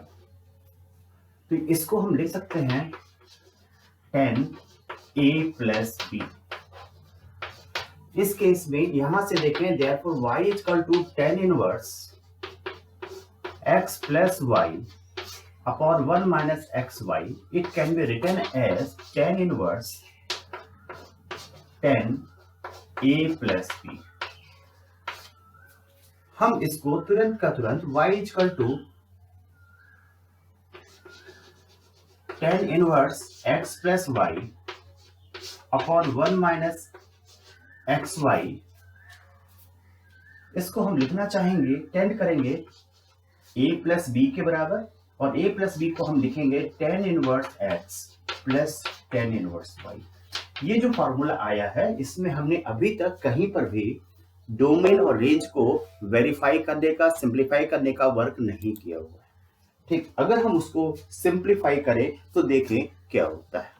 तो इसको हम लिख सकते हैं tan a + b। इस केस में यहां से देखें, therefore y = tan inverse x + y upon 1 - xy. It can be written as tan inverse tan a + b। हम इसको तुरंत का तुरंत y = tan inverse x + y upon 1 - xy, इसको हम लिखना चाहेंगे, टेंड करेंगे a + b के बराबर, और a + b को हम लिखेंगे tan inverse x + tan inverse y। ये जो फॉर्मूला आया है, इसमें हमने अभी तक कहीं पर भी डोमेन और रेंज को वेरीफाई करने का, सिंप्लीफाई करने का वर्क नहीं किया हुआ है। ठीक, अगर हम उसको सिंप्लीफाई करें तो देखें क्या होता है।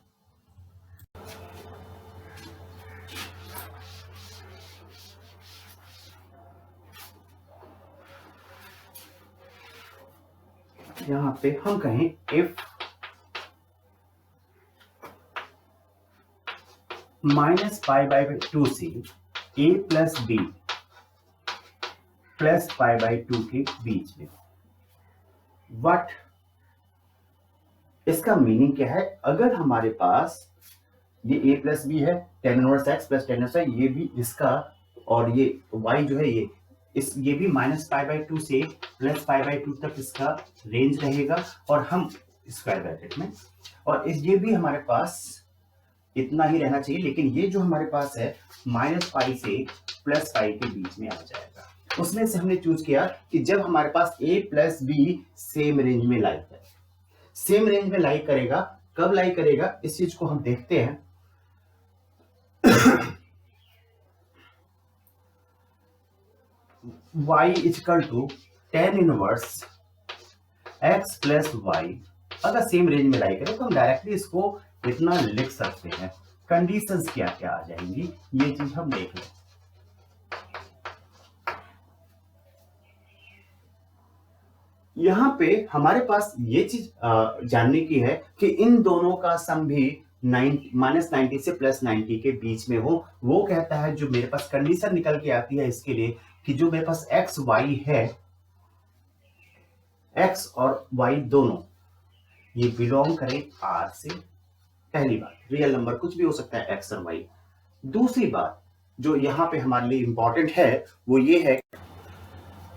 यहां पे हम कहें इफ -π/2 से a + b + π/2 के बीच में, व्हाट इसका मीनिंग क्या है? अगर हमारे पास ये a + b है, tan inverse x + tan inverse y, ये भी इसका, और ये y जो है ये इस ये भी -π/2 से +π/2 तक इसका रेंज रहेगा और हम स्क्वायर ब्रैकेट में, और इस ये भी हमारे पास इतना ही रहना चाहिए, लेकिन ये जो हमारे पास है -π से +π के बीच में आ जाएगा। उसमें से हमने चूज किया कि जब हमारे पास a plus B same range में लाई करे, सेम रेंज में लाई करेगा, कब लाई करेगा इस चीज को हम देखते हैं। y equal to tan inverse x plus y, अगर सेम रेंज में लाई करे तो हम डायरेक्टली इसको इतना लिख सकते हैं। कंडीशंस क्या क्या आ जाएंगी ये चीज हम देख लें। यहां पे हमारे पास ये चीज जानने की है कि इन दोनों का सम भी -90 से +90 के बीच में हो। वो कहता है, जो मेरे पास कंडीशन निकल के आती है इसके लिए, कि जो मेरे पास एक्स वाई है, एक्स और वाई दोनों ये बिलोंग करें आर से। पहली बात, रियल नंबर कुछ भी हो सकता है एक्स और वाई। दूसरी बात जो यहां पे हमारे लिए इंपॉर्टेंट है वो ये है,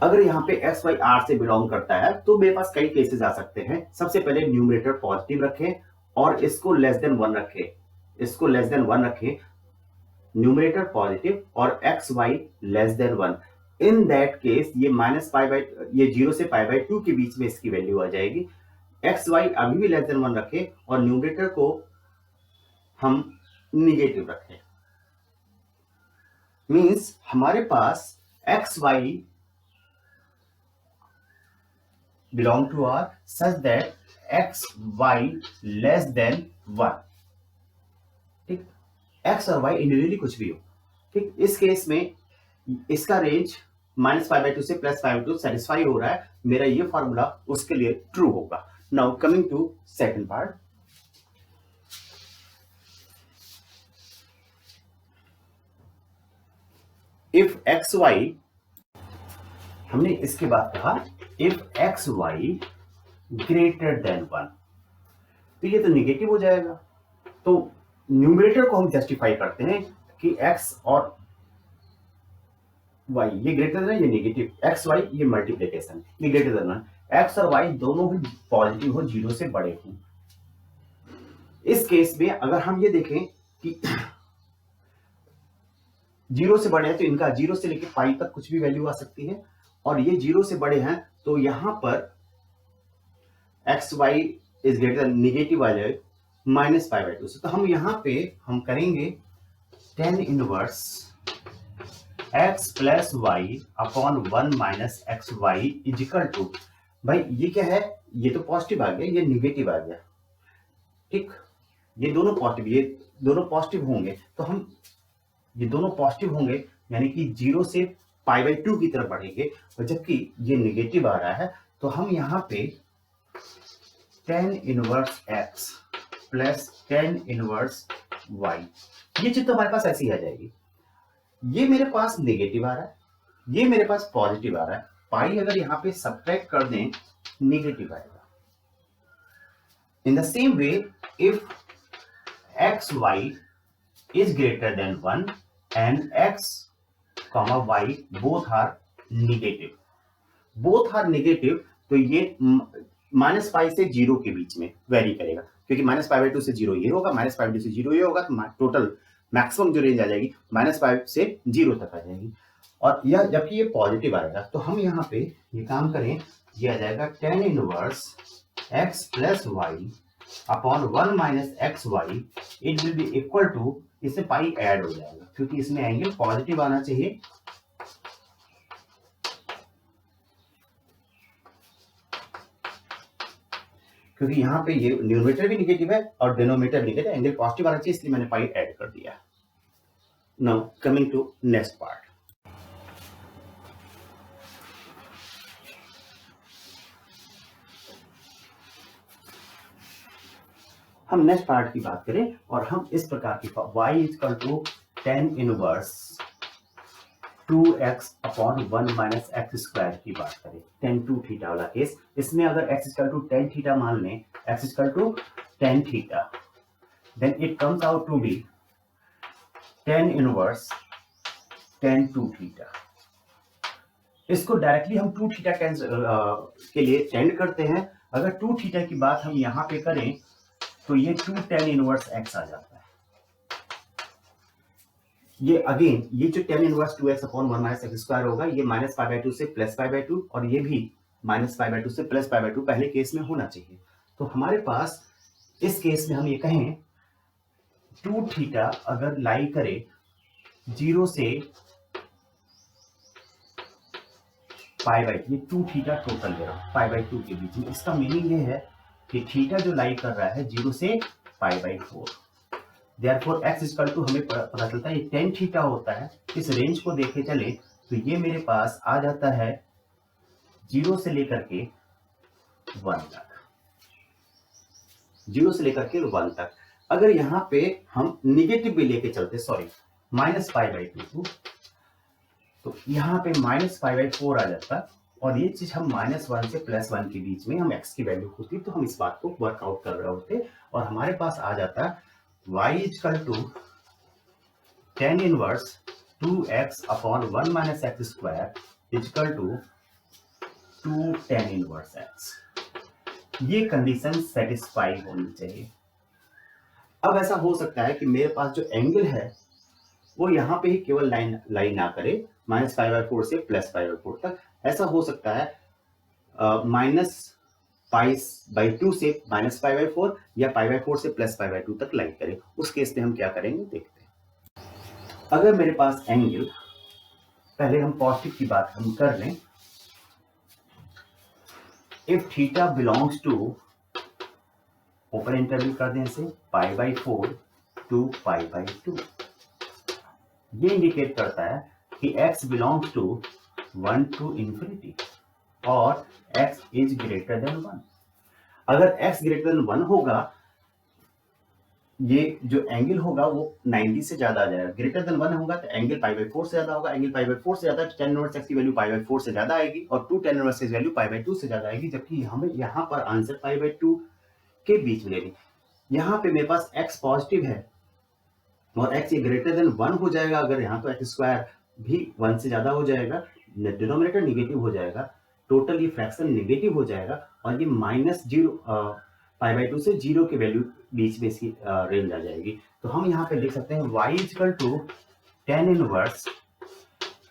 अगर यहाँ पे एक्स वाई आर से बिलोंग करता है तो मेरे पास कई केसेस आ सकते हैं। सबसे पहले न्यूमरेटर पॉजिटिव रखें और इसको लेस देन 1 रखें, इसको लेस देन 1 रखें, न्यूमरेटर पॉजिटिव और x y less than 1। In that case ये ये 0 से π/2 के बीच में इसकी वैल्यू आ जाएगी। एक्स वाई अभी भी लेस देन 1 रखें और न्यूमरेटर को हम निगेटिव रखें। मींस हमारे पास x y belong to R such that x y less than 1। ठीक, x और y इंडिविजुअली कुछ भी हो। ठीक, इस केस में इसका रेंज -π/2 से +π/2 सेटिस्फाई हो रहा है, मेरा ये फॉर्मूला उसके लिए ट्रू होगा। Now coming to second part, if x y, हमने इसके बाद कहा if x y greater than 1, तो ये तो निगेटिव हो जाएगा। तो न्यूमरेटर को हम जस्टिफाई करते हैं कि एक्स और वाई ये ग्रेटर देन, ये निगेटिव, एक्स वाई ये मल्टीप्लिकेशन, ये ग्रेटर देन 1, एक्स और वाई दोनों ही पॉजिटिव हो, 0 से बड़े हों। इस केस में अगर हम ये देखें कि 0 से बड़े हैं तो इनका 0 से लेकर पाई तक कुछ भी वैल्यू आ सकती है, और ये 0 से बड़े हैं तो यहां पर x y is greater than negative आ जाए -π/2 से। तो हम यहां पे हम करेंगे tan inverse x plus y upon 1 minus x y is equal to, भाई ये क्या है, ये तो पॉजिटिव आ गया, ये निगेटिव आ गया। ठीक, ये दोनों पॉजिटिव, ये दोनों पॉजिटिव होंगे तो हम, ये दोनों पॉजिटिव होंगे यानी कि 0 से π/2 की तरफ बढ़ेंगे, और जबकि ये निगेटिव आ रहा है तो हम यहाँ पे tan inverse x plus tan inverse y, ये चीज तो हमारे पास ऐसी आ जाएगी। ये मेरे पास नेगेटिव आ रहा है, ये मेरे पास पॉजिटिव आ रहा है, पाई अगर यहाँ पे सब्ट्रैक्ट कर दें नेगेटिव आएगा। In the same way if x y is greater than 1 and x y both are negative, both are negative, तो ये -π से 0 के बीच में वेरी करेगा, क्योंकि -π/2 से 0 ये होगा, -π/2 से 0 ये होगा, तो टोटल मैक्सिमम जो रेंज आ जाएगी -π से 0 तक आ जाएगी। और यह जबकि ये पॉजिटिव आएगा तो हम यहाँ पे ये काम करें, ये आ जाएगा tan inverse x plus y upon 1 minus x y, it will be equal to, इससे पाई ऐड हो जाएगा क्योंकि इसमें एंगल पॉजिटिव आना चाहिए, क्योंकि यहाँ पे ये न्यूमरेटर भी नेगेटिव है और डिनोमिनेटर नेगेटिव, एंगल पॉजिटिव आना चाहिए, इसलिए मैंने पाई ऐड कर दिया। Now coming to next part, हम नेक्स्ट पार्ट की बात करें और हम इस प्रकार की y equal to tan inverse 2x upon 1 minus x square की बात करें, tan 2 थीटा वाला केस। इसमें अगर x equal to tan theta मान लें, x equal to tan theta, then it comes out to be tan inverse tan 2 theta. इसको directly हम 2 थीटा के लिए टेंड करते हैं। अगर 2 थीटा की बात हम यहाँ पे करें तो ये 2 tan इनवर्स x आ जाता है। ये अगेन ये जो tan inverse 2x upon 1 minus x square होगा, ये माइनस पाई बाई 2 से प्लस पाई बाई 2 और ये भी माइनस पाई बाई 2 से प्लस पाई बाई 2 पहले केस में होना चाहिए। तो हमारे पास इस केस में हम ये कहें 2 थीटा अगर लाई करे 0 से पाई बाई, ये 2 थीटा टोटल ले रहा हूं पाई बाई 2 के बीच में। इसका मीनिंग ये है कि थीटा जो लाई कर रहा है 0 से pi by 4। Therefore x equal to हमें पता चलता है ये tan थीटा होता है। इस रेंज को देखे चले तो ये मेरे पास आ जाता है 0 से लेकर के 1 तक, 0 से लेकर के 1 तक। अगर यहाँ पे हम निगेटिव भी लेके चलते, सॉरी माइनस पाई बाई 2, तो यहाँ पे माइनस पाई बाई 4 आ जाता और ये चीज हम -1 से +1 के बीच में हम x की वैल्यू होती तो हम इस बात को वर्कआउट कर रहे होते और हमारे पास आ जाता y equal to tan inverse 2x upon 1 minus x square equal to 2 tan inverse x। ये कंडीशन सेटिस्फाई होनी चाहिए। अब ऐसा हो सकता है कि मेरे पास जो एंगल है वो यहाँ पे ही केवल लाइन ना करे माइनस पाई बाई 4 से प्लस पाई बाई 4 तक। ऐसा हो सकता है माइनस पाई बाई 2 से माइनस पाई बाई 4 या पाई बाई 4 से प्लस पाई बाई 2 तक लाइन करे। उस केस में हम क्या करेंगे देखते हैं। अगर मेरे पास एंगल, पहले हम पॉजिटिव की बात हम कर लें, if theta belongs to, open interval कर दें इसे, pi by 4 to pi by 2, ये इंडिकेट करता है कि x belongs to 1 to infinity और x इज ग्रेटर देन 1। अगर x ग्रेटर देन 1 होगा, ये जो एंगल होगा वो 90 से ज्यादा आ जाएगा। ग्रेटर देन 1 होगा तो एंगल पाई बाई 4 से ज्यादा होगा। एंगल पाई बाई 4 से ज्यादा tan इनवर्स x की वैल्यू पाई बाई 4 से ज्यादा आएगी और 2 tan inverse x value pi by 2 से ज्यादा आएगी, जबकि हमें यहाँ पर आंसर पाई बाई 2 के बीच में लेनी। यहाँ पे मेरे पास x पॉजिटिव है और x ये ग्रेटर देन 1 हो जाएगा। अगर यहाँ तो एक्स स्क्वायर भी 1 से ज्यादा हो जाएगा, डिनोमिनेटर निगेटिव हो जाएगा, टोटल ये फ्रैक्शन निगेटिव हो जाएगा और ये -0 पाई बाई 2 से 0 के वैल्यू बीच में इसकी रेंज आ जाएगी। तो हम यहाँ पे लिख सकते हैं y equal to tan inverse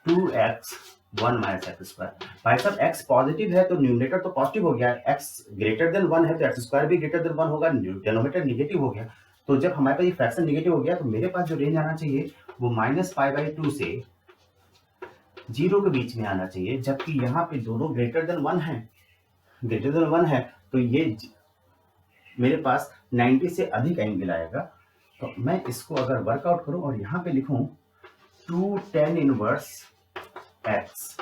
2x 1 minus x square. भाई साहब x पॉजिटिव है तो न्यूमरेटर तो पॉजिटिव हो गया, x ग्रेटर देन 1 है तो एक्स स्क्वायर भी ग्रेटर देन 1 होगा, डिनोमिनेटर निगेटिव हो गया। तो जब हमारे पास ये फ्रैक्शन निगेटिव हो गया तो मेरे पास जो रेंज आना चाहिए वो माइनस पाई बाई 2 से 0 के बीच में आना चाहिए, जबकि यहाँ पे दोनों ग्रेटर देन 1 है, ग्रेटर देन 1 है तो ये मेरे पास 90 से अधिक एंगल आएगा। तो मैं इसको अगर वर्कआउट करूं और यहाँ पे लिखूं 2 tan इनवर्स x,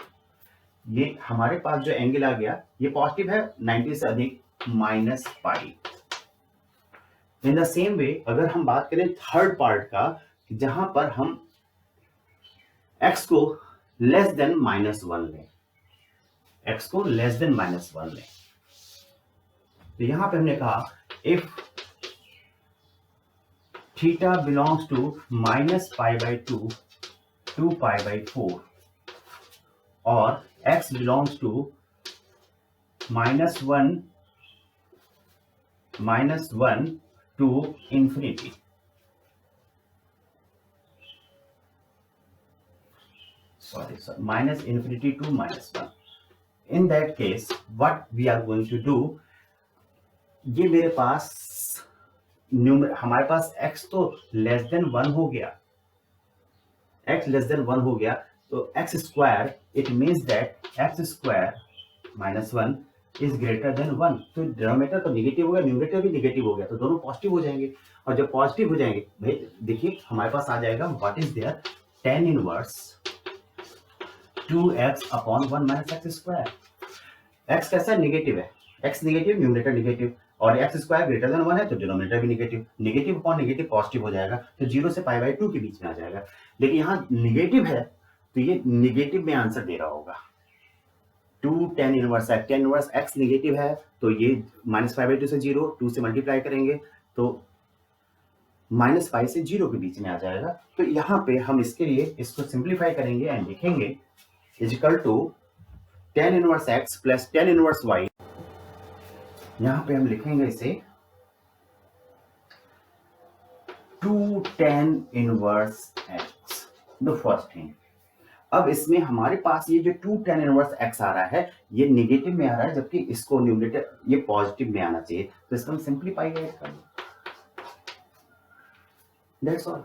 ये हमारे पास जो एंगल आ गया ये पॉजिटिव है, 90 से अधिक minus pi. In the same वे अगर हम बात करें थर्ड पार्ट का, जहां पर हम x को लेस देन -1 लें, x को लेस देन -1 लें, तो यहां पे हमने कहा if theta belongs to minus pi by 2 to pi by 4 और x belongs to -1 to infinity, minus infinity to -1. In that case, what we are going to do, ये मेरे पास हमारे पास x तो लेस देन 1 हो गया, x लेस देन 1 हो गया, तो x square it means that x square -1 is greater than 1। तो डिनोमिनेटर तो निगेटिव हो गया, न्यूमरेटर भी निगेटिव हो गया, तो दोनों पॉजिटिव हो जाएंगे। और जब पॉजिटिव हो जाएंगे भाई देखिए हमारे पास आ जाएगा what is there tan inverse 2x upon 1 minus x square. x कैसा निगेटिव है, x निगेटिव, न्यूमरेटर निगेटिव, और x स्क्वायर ग्रेटर देन 1 है तो डिनोमिनेटर भी negative, negative upon negative positive हो जाएगा, तो 0 से पाई बाई 2 के बीच में आ जाएगा। लेकिन यहाँ निगेटिव है तो ये निगेटिव में आंसर दे रहा होगा 2 tan inverse x, tan inverse x negative है तो ये माइनस पाई बाई 2 से 0, 2 से मल्टीप्लाई करेंगे तो माइनस पाई से 0 के बीच में आ जाएगा। तो यहाँ पे हम इसके लिए इसको सिंप्लीफाई करेंगे एंड लिखेंगे is equal to tan inverse x plus tan inverse y, यहां पे हम लिखेंगे इसे 2 tan inverse x, the first thing. अब इसमें हमारे पास ये जो 2 tan इनवर्स x आ रहा है, ये नेगेटिव में आ रहा है, जबकि इसको न्यूमरेटर ये पॉजिटिव में आना चाहिए, तो इसको हम सिंप्लीफाई कर, दैट्स ऑल।